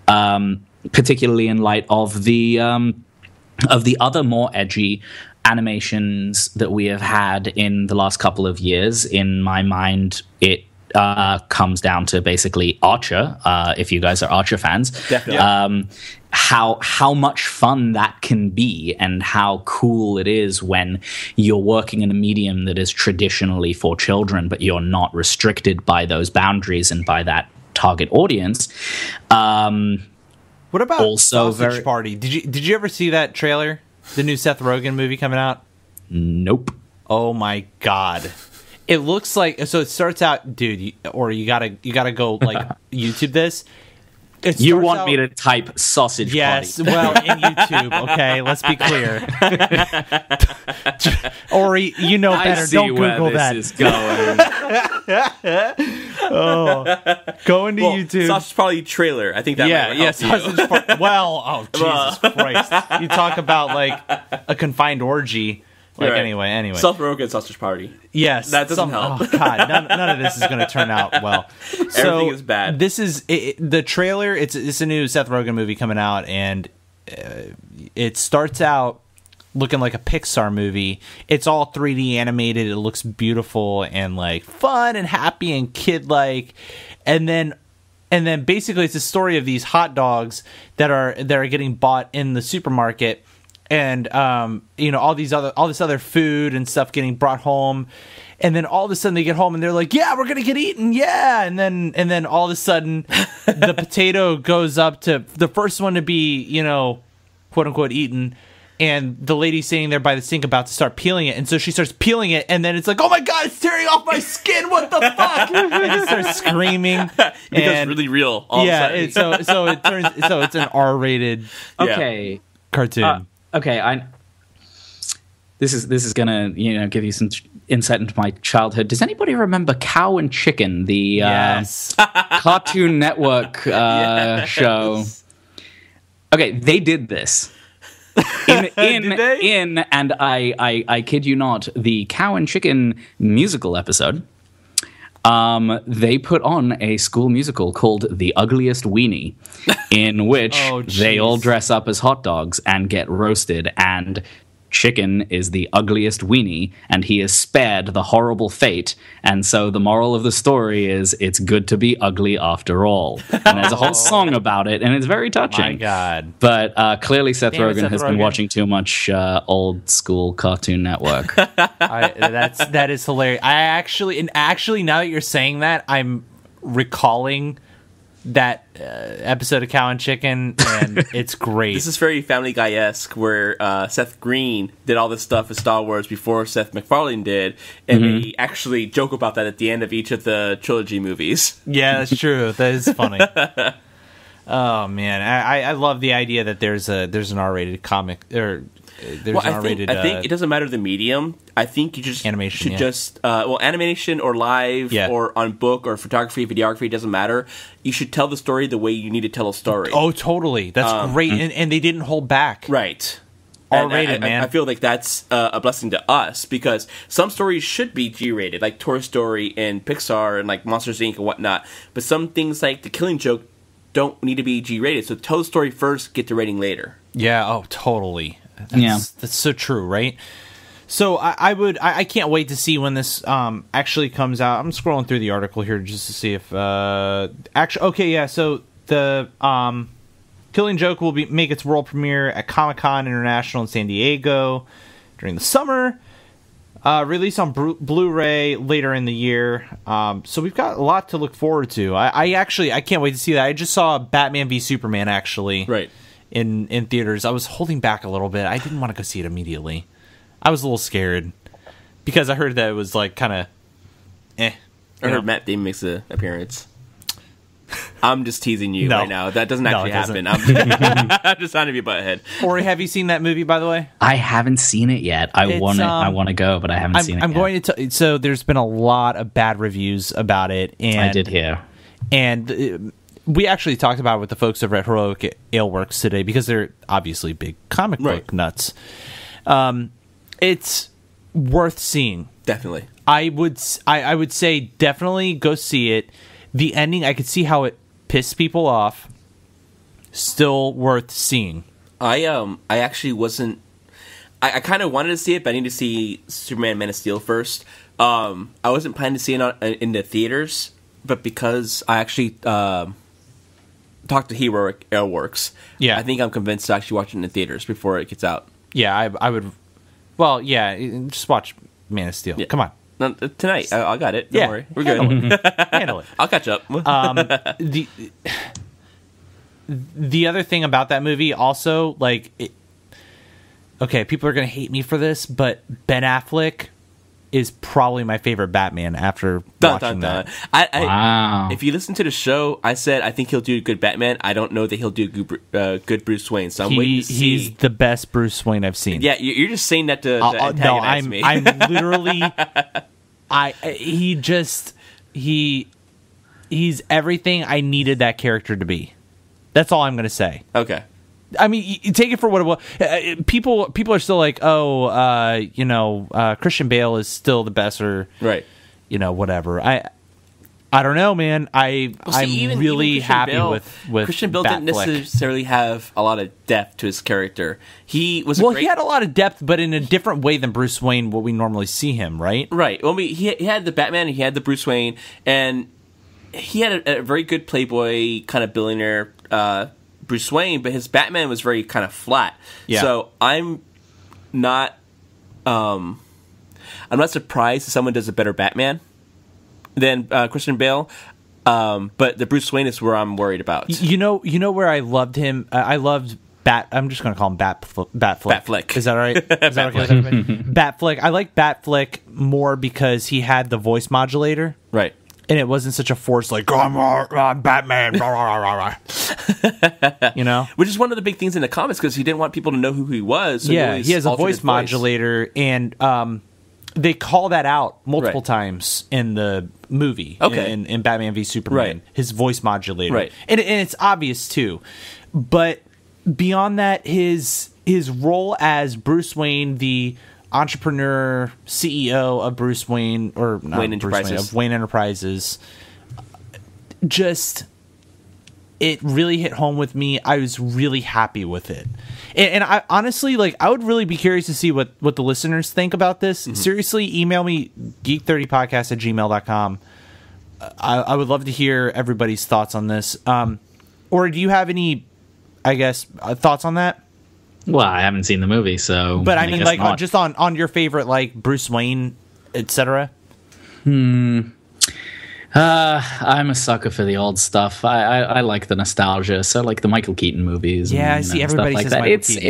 particularly in light of the other more edgy animations that we have had in the last couple of years. In my mind, it comes down to basically Archer, if you guys are Archer fans. Definitely. How much fun that can be, and how cool it is when you're working in a medium that is traditionally for children, but you're not restricted by those boundaries and by that target audience. What about also Sausage Party? Did you ever see that trailer? The new Seth Rogen movie coming out? Nope. Oh my god. It looks like, so it starts out, dude, you gotta go like YouTube this. You want me to type sausage Yes, party? well, in YouTube, okay? Let's be clear. Ori, you know better. I see Don't where Google this that. is going. Go into YouTube. Sausage Party trailer. I think that might help you. sausage party. Well, oh, Jesus Christ. You talk about, like, a confined orgy. Like, Right. anyway. Self-broken sausage party. Yes. That doesn't help. Oh, God. None of this is going to turn out well. Everything is bad. This is the trailer. It's a new Seth Rogen movie coming out, and it starts out looking like a Pixar movie. It's all 3D animated. It looks beautiful and, like, fun and happy and kid-like. And then basically it's a story of these hot dogs that are getting bought in the supermarket. And all this other food and stuff getting brought home, and then all of a sudden they get home and they're like, "Yeah, we're gonna get eaten, yeah!" And then all of a sudden, the potato goes up to the first one to be, quote unquote, eaten, and the lady's sitting there by the sink about to start peeling it, and so she starts peeling it, and then it's like, "Oh my God, it's tearing off my skin! What the fuck?" And it starts screaming. It's really real. All of a sudden. So it's an R-rated Okay. cartoon. Okay, this is gonna give you some insight into my childhood. Does anybody remember Cow and Chicken, the Yes. Cartoon Network show? Okay, they did this. And I kid you not, the Cow and Chicken musical episode. They put on a school musical called The Ugliest Weenie, in which they all dress up as hot dogs and get roasted, and Chicken is the ugliest weenie, and he is spared the horrible fate. And so the moral of the story is it's good to be ugly after all. And there's a whole song about it, and it's very touching. My God. But clearly Seth Rogen has been Rogen. watching too much old school Cartoon Network. That is hilarious. Actually, now that you're saying that, I'm recalling that episode of Cow and Chicken, and it's great. This is very Family Guy-esque, where Seth Green did all this stuff with Star Wars before Seth MacFarlane did, and they actually joke about that at the end of each of the trilogy movies. Yeah, that's true. That is funny. Oh man, I love the idea that there's an R-rated comic, or there's an R-rated. I think it doesn't matter the medium. I think you just animation, should just animation or live or on book or photography, videography, doesn't matter. You should tell the story the way you need to tell a story. Oh, totally. That's great, and they didn't hold back. Right. R-rated, man. I feel like that's a blessing to us, because some stories should be G-rated, like Toy Story and Pixar and like Monsters Inc. and whatnot. But some things like The Killing Joke don't need to be G-rated. So tell the story first, get the rating later. Yeah. Oh, totally. That's so true, right? So I can't wait to see when this actually comes out. I'm scrolling through the article here just to see if so the Killing Joke will make its world premiere at Comic-Con International in San Diego during the summer. Release on Blu-ray later in the year. So we've got a lot to look forward to. I can't wait to see that. I just saw Batman v Superman actually in theaters. I was holding back a little bit. I didn't want to go see it immediately. I was a little scared because I heard that it was like kind of I heard Matt Damon makes an appearance. I'm just teasing you right now. That doesn't actually happen. I'm just trying to be butthead. Ori, have you seen that movie, by the way? I haven't seen it yet. I want to go, but I haven't seen it I'm yet. going to tell. So there's been a lot of bad reviews about it. And I did hear. And we actually talked about it with the folks over at Heroic Aleworks today, because they're obviously big comic book nuts. It's worth seeing. Definitely. I would say definitely go see it. The ending, I could see how it pissed people off. Still worth seeing. I actually wasn't. I kind of wanted to see it, but I need to see Superman Man of Steel first. I wasn't planning to see it in the theaters, but because I actually talked to Heroic Airworks, I think I'm convinced to actually watch it in the theaters before it gets out. Yeah, I would. Well, yeah, just watch Man of Steel. Yeah. Come on. No, tonight, I got it. Don't worry, we're good. Handle it. I'll catch up. The other thing about that movie, also, like, okay, people are gonna hate me for this, but Ben Affleck is probably my favorite Batman after watching that. Wow. If you listen to the show, I said I think he'll do a good Batman. I don't know that he'll do good Bruce Wayne. So I'm waiting to see. He's the best Bruce Wayne I've seen. Yeah, you're just saying that to antagonize me. I'm literally. He's everything I needed that character to be. That's all I'm going to say. Okay. I mean, you take it for what it was. People are still like, Christian Bale is still the best, or right, whatever. I don't know, man. I'm really happy with Christian Bale. Batfleck. Didn't necessarily have a lot of depth to his character. He had a lot of depth, but in a different way than Bruce Wayne, what we normally see him, right? Right. Well, he had the Batman, and he had the Bruce Wayne, and he had a very good playboy kind of billionaire Bruce Wayne, but his Batman was very kind of flat. Yeah. So I'm not surprised if someone does a better Batman than Christian Bale. But the Bruce Wayne is where I'm worried about. You know where I loved him. I loved I'm just going to call him Batflick. Batflick. Is that all right? Is that okay with everybody? Batflick. I like Batflick more because he had the voice modulator. Right. And it wasn't such a force like, I'm Batman. Which is one of the big things in the comics, because he didn't want people to know who he was. So he has a voice modulator, and they call that out multiple times in the movie. Okay. In Batman v Superman. Right. His voice modulator. Right. And it's obvious, too. But beyond that, his role as Bruce Wayne, the entrepreneur, CEO of Bruce Wayne, or not Wayne Enterprises. Wayne, of Wayne Enterprises, just it really hit home with me. I was really happy with it, and I honestly, I would really be curious to see what the listeners think about this. Mm-hmm. Seriously, email me geek30podcast@gmail.com. I would love to hear everybody's thoughts on this. Or do you have any, thoughts on that? Well, I haven't seen the movie, so. But I mean, just on your favorite, Bruce Wayne, etc. I'm a sucker for the old stuff. I like the nostalgia. So like the Michael Keaton movies. Yeah, I see. Everybody stuff says like that. Michael Keaton.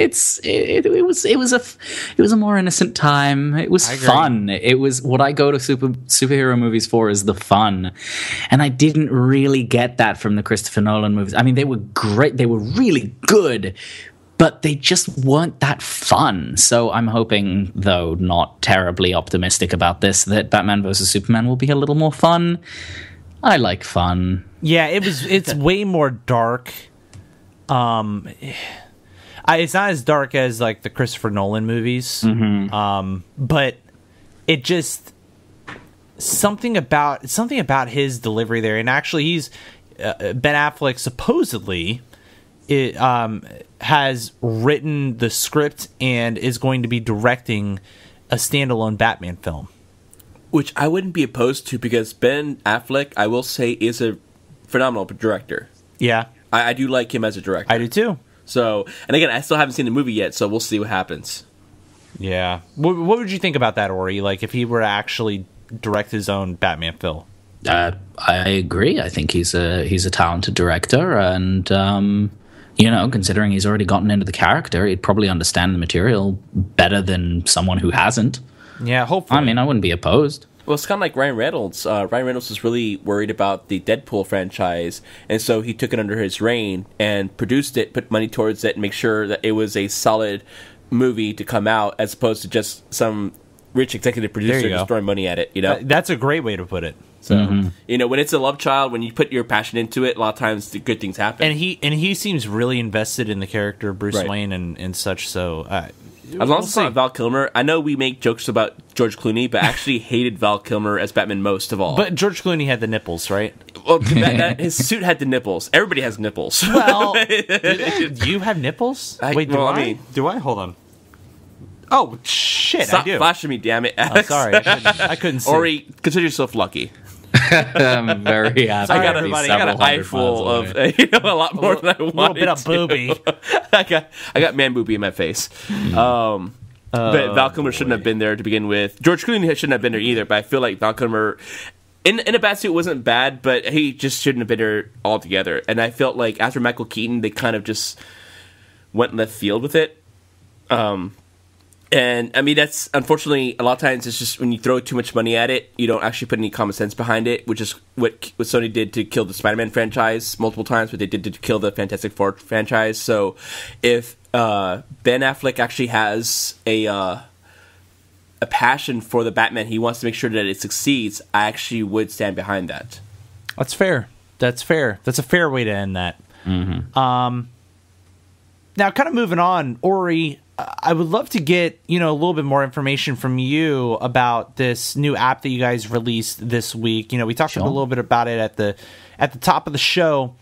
It was a more innocent time. It was fun. It was what I go to superhero movies for, is the fun, and I didn't really get that from the Christopher Nolan movies. I mean, they were great. They were really good, but they just weren't that fun. So I'm hoping, though not terribly optimistic about this, that Batman vs. Superman will be a little more fun. I like fun. Yeah, it's way more dark. It's not as dark as the Christopher Nolan movies. Mm-hmm. But it just something about his delivery there. And actually, he's Ben Affleck supposedly has written the script and is going to be directing a standalone Batman film. Which I wouldn't be opposed to, because Ben Affleck, I will say, is a phenomenal director. Yeah. I do like him as a director. I do too. So, and again, I still haven't seen the movie yet, so we'll see what happens. Yeah. What would you think about that, Ori? If he were to actually direct his own Batman film? I agree. I think he's a talented director, and considering he's already gotten into the character, he'd probably understand the material better than someone who hasn't. Yeah, hopefully. I mean, I wouldn't be opposed. Well, it's kind of like Ryan Reynolds. Ryan Reynolds was really worried about the Deadpool franchise, and so he took it under his reign and produced it, put money towards it, and make sure that it was a solid movie to come out, as opposed to just some rich executive producer just throwing money at it. That's a great way to put it. So when it's a love child, when you put your passion into it, a lot of times the good things happen. And he seems really invested in the character of Bruce Wayne and such. So as long as it's not Val Kilmer, I know we make jokes about George Clooney, but I actually hated Val Kilmer as Batman most of all. But George Clooney had the nipples, right? Well, his suit had the nipples. Everybody has nipples. Well, do you have nipples? Wait, do I? Do I? Hold on. Oh, shit, Stop I do. flashing me, damn it. I'm sorry, I couldn't see. Ori, consider yourself lucky. I'm very happy. I got an eye full of a lot more than I wanted. A little bit of booby. I got man booby in my face. But Val Kilmer shouldn't have been there to begin with. George Clooney shouldn't have been there either. But I feel like Val Kilmer in a bad suit wasn't bad, but he just shouldn't have been there altogether. And I felt like after Michael Keaton, they kind of just went left field with it. And I mean, that's unfortunately a lot of times it's just when you throw too much money at it, you don't actually put any common sense behind it, which is what Sony did to kill the Spider-Man franchise multiple times, what they did to kill the Fantastic Four franchise. So if Ben Affleck actually has a passion for the Batman, he wants to make sure that it succeeds, I actually would stand behind that. That's fair. That's fair. That's a fair way to end that. Mm-hmm. Now, kind of moving on, Ori, I would love to get, a little bit more information from you about this new app that you guys released this week. We talked a little bit about it at the top of the show.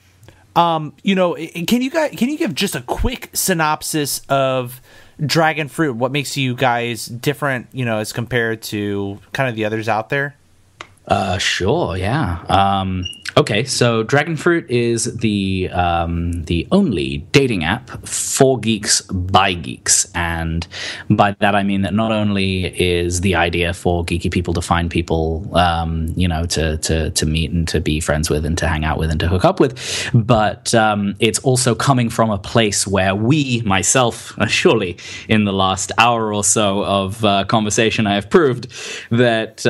Can you give just a quick synopsis of Dragon Fruit? What makes you guys different, as compared to kind of the others out there? Sure, yeah. Okay, so Dragon Fruit is the only dating app for geeks by geeks, and by that I mean that not only is the idea for geeky people to find people, to meet and to be friends with and to hang out with and to hook up with, but it's also coming from a place where we, myself, surely in the last hour or so of conversation, I have proved that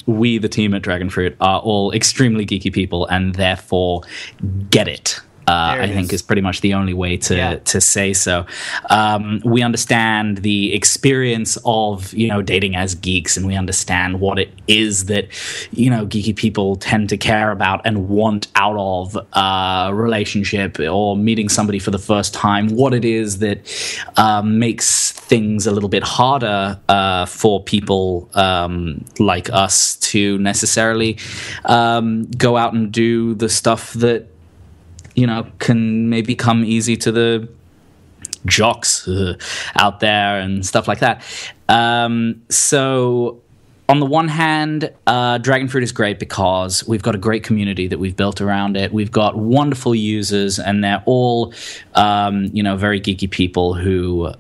we, the team at Dragon Fruit, are all extremely geeky people and therefore get it. I think is pretty much the only way to say so. We understand the experience of, dating as geeks, and we understand what it is that, geeky people tend to care about and want out of a relationship or meeting somebody for the first time, what it is that makes things a little bit harder for people like us to necessarily go out and do the stuff that can maybe come easy to the jocks out there and stuff like that. So on the one hand, Dragon Fruit is great because we've got a great community that we've built around it. We've got wonderful users, and they're all, very geeky people who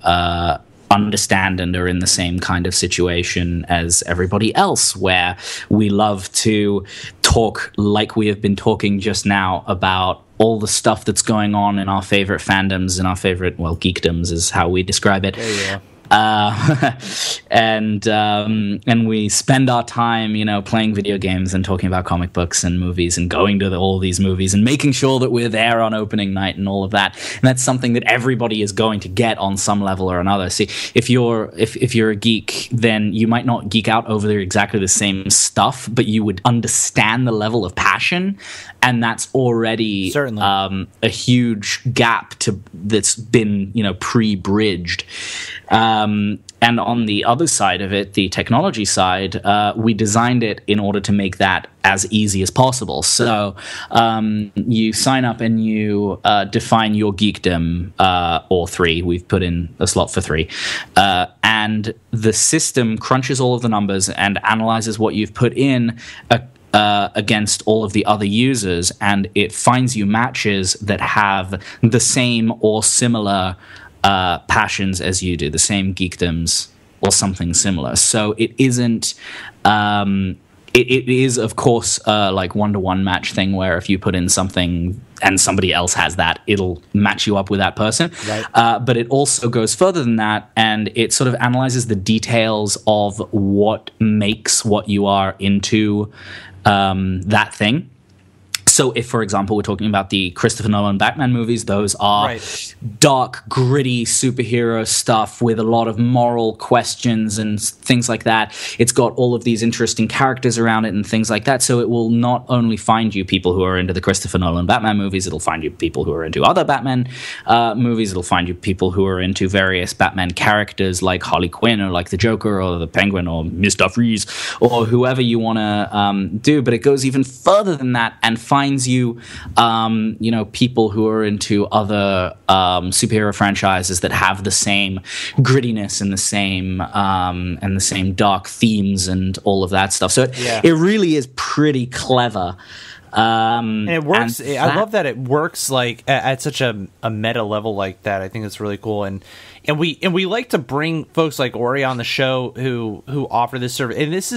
understand and are in the same kind of situation as everybody else, where we love to talk like we have been talking just now about all the stuff that's going on in our favorite fandoms and our favorite, geekdoms is how we describe it. There you go. And we spend our time, playing video games and talking about comic books and movies and going to all these movies and making sure that we're there on opening night and all of that. And that's something that everybody is going to get on some level or another. See, if you're a geek, then you might not geek out over exactly the same stuff, but you would understand the level of passion, and that's already certainly a huge gap that's been pre-bridged. And on the other side of it, the technology side, we designed it in order to make that as easy as possible. So you sign up and you define your geekdom, or 3. We've put in a slot for 3. And the system crunches all of the numbers and analyzes what you've put in against all of the other users, and it finds you matches that have the same or similar passions as you do, the same geekdoms or something similar. So it isn't it is of course like one-to-one match thing where if you put in something and somebody else has that, it'll match you up with that person. Right. But it also goes further than that, and it sort of analyzes the details of what makes what you are into that thing. So if, for example, we're talking about the Christopher Nolan Batman movies, those are dark, gritty superhero stuff with a lot of moral questions and things like that. It's got all of these interesting characters around it and things like that. So it will not only find you people who are into the Christopher Nolan Batman movies, it'll find you people who are into other Batman movies. It'll find you people who are into various Batman characters like Harley Quinn or like the Joker or the Penguin or Mr. Freeze or whoever you want to do. But it goes even further than that and finds you, people who are into other superhero franchises that have the same grittiness and the same dark themes and all of that stuff. So it really is pretty clever. And it works. I love that it works like at such a meta level like that. I think it's really cool. And we like to bring folks like Ori on the show who offer this service. And this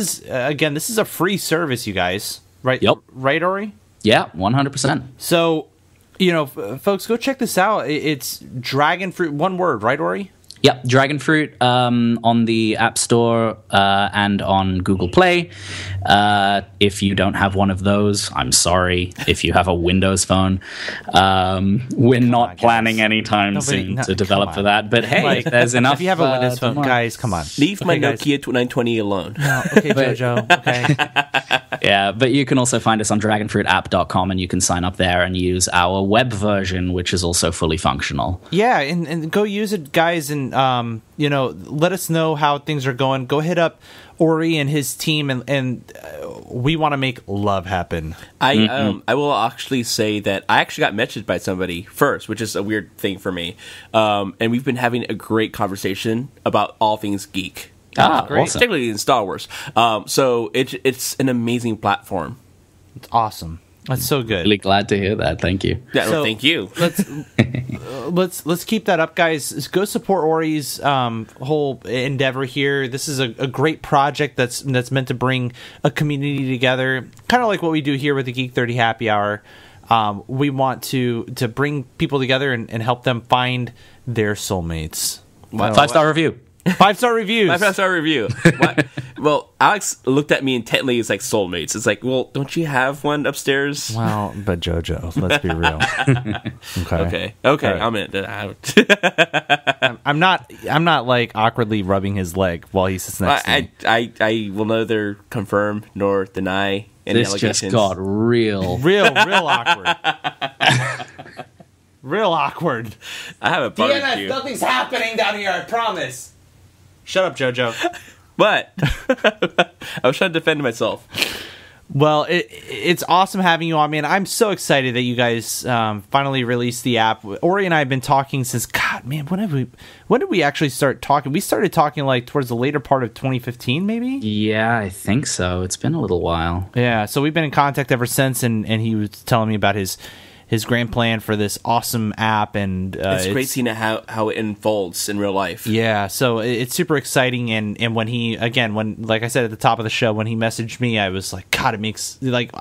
is a free service, you guys. Right? Yep. Right, Ori? Yeah, 100%. So, folks, go check this out. It's Dragon Fruit, one word, right, Ori? Yep, Dragon Fruit on the App Store and on Google Play. If you don't have one of those, I'm sorry. If you have a Windows phone, we're not planning anytime soon to develop for that. But hey, there's enough. If you have a Windows phone, guys, come on. Leave my Nokia 920 alone. No, okay, Jojo. Okay. Yeah, but you can also find us on dragonfruitapp.com, and you can sign up there and use our web version, which is also fully functional. Yeah, and go use it, guys, and let us know how things are going. Go hit up Ori and his team, and we want to make love happen. I will actually say that I actually got mentioned by somebody first, which is a weird thing for me. And we've been having a great conversation about all things geek. Great. Awesome. Particularly in Star Wars. So it's an amazing platform. It's awesome. That's so good. Really glad to hear that. Thank you. Yeah, So, thank you. Let's keep that up, guys. Go support Ori's whole endeavor here. This is a great project that's meant to bring a community together, kind of like what we do here with the Geek 30 Happy Hour. We want to bring people together and help them find their soulmates. 5-star review. 5-star reviews. 5-star review. Well, Alex looked at me intently. It's like soulmates. It's like, well, don't you have one upstairs? Well, but Jojo, let's be real. Okay. Right. I'm in. I'm not like awkwardly rubbing his leg while he sits next to me. I will neither confirm nor deny any This allegations. just got real. Real awkward. Real awkward. I have a barbecue. Nothing's happening down here, I promise. Shut up, Jojo. What? I was trying to defend myself. Well, it's awesome having you on, man. I'm so excited that you guys finally released the app. Ori and I have been talking since, God, man, when did we actually start talking? We started talking like towards the later part of 2015, maybe? Yeah, I think so. It's been a little while. Yeah, so we've been in contact ever since, and he was telling me about his grand plan for this awesome app, and it's great seeing how it unfolds in real life. Yeah, so it's super exciting, and when he, again, like I said at the top of the show, when he messaged me, I was like, God, it makes, like,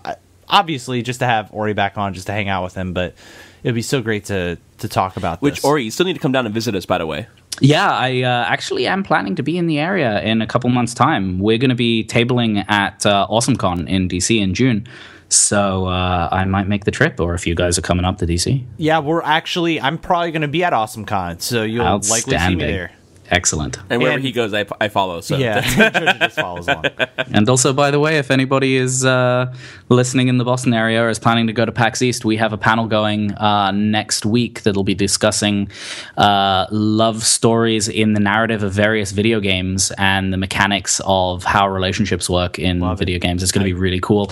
obviously just to have Ori back on, just to hang out with him, but it'd be so great to talk about this. Which, Ori, you still need to come down and visit us, by the way. Yeah, I actually am planning to be in the area in a couple months' time. We're going to be tabling at AwesomeCon in DC in June. So I might make the trip, or if you guys are coming up to DC. Yeah, I'm probably going to be at AwesomeCon, so you'll likely see me there. Excellent. And wherever he goes, I follow. So. Yeah, Jojo just follows along. And also, by the way, if anybody is listening in the Boston area or is planning to go to PAX East, we have a panel going next week that'll be discussing love stories in the narrative of various video games and the mechanics of how relationships work in video games. It's going to be really cool.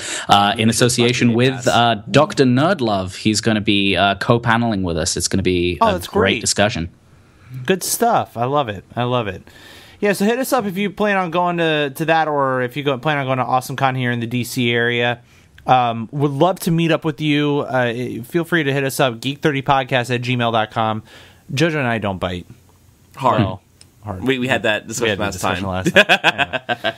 In association with Dr. Nerdlove, he's going to be co-paneling with us. It's going to be a great discussion. Good stuff. I love it. Yeah, so hit us up if you plan on going to that, or if you plan on going to AwesomeCon here in the DC area. Would love to meet up with you. Feel free to hit us up, geek30podcast@gmail.com. Jojo and I don't bite. Hard. Well, hard. We had that discussion last time. Yeah.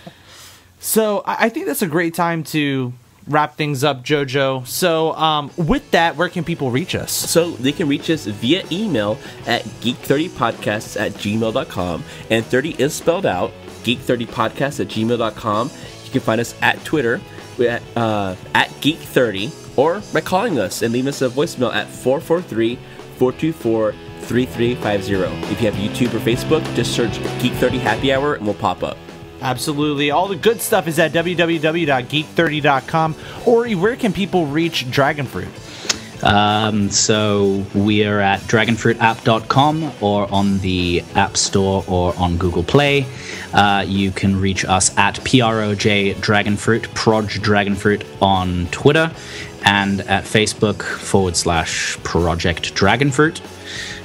So I think that's a great time to wrap things up, Jojo. So with that, where can people reach us? So they can reach us via email at geek30podcasts@gmail.com, and 30 is spelled out, geek30podcasts@gmail.com. You can find us at Twitter at geek30, or by calling us and leaving us a voicemail at 443-424-3350. If you have YouTube or Facebook, just search Geek 30 Happy Hour and we'll pop up. Absolutely. All the good stuff is at www.geek30.com. Ori, where can people reach Dragonfruit? So we are at dragonfruitapp.com, or on the App Store or on Google Play. You can reach us at PROJ Dragonfruit, Proj Dragonfruit on Twitter, and at Facebook /Project Dragonfruit.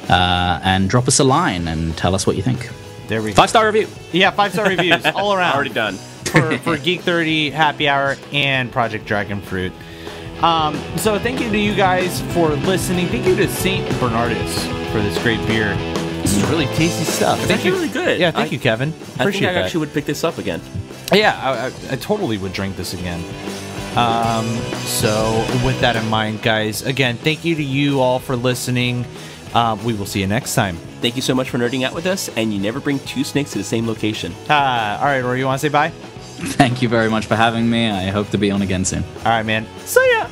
And drop us a line and tell us what you think. There we go. 5-star review. Yeah, 5-star reviews all around. Already done. for Geek 30 Happy Hour and Project Dragonfruit. So thank you to you guys for listening. Thank you to St. Bernardus for this great beer. This is really tasty stuff. It's actually really good. Yeah, thank you, Kevin. Appreciate I that. actually would pick this up again. Yeah, I totally would drink this again. So with that in mind, guys, again, thank you to you all for listening. We will see you next time. thank you so much for nerding out with us, and you never bring two snakes to the same location. All right, Rory, you want to say bye? Thank you very much for having me. I hope to be on again soon. All right, man. See ya.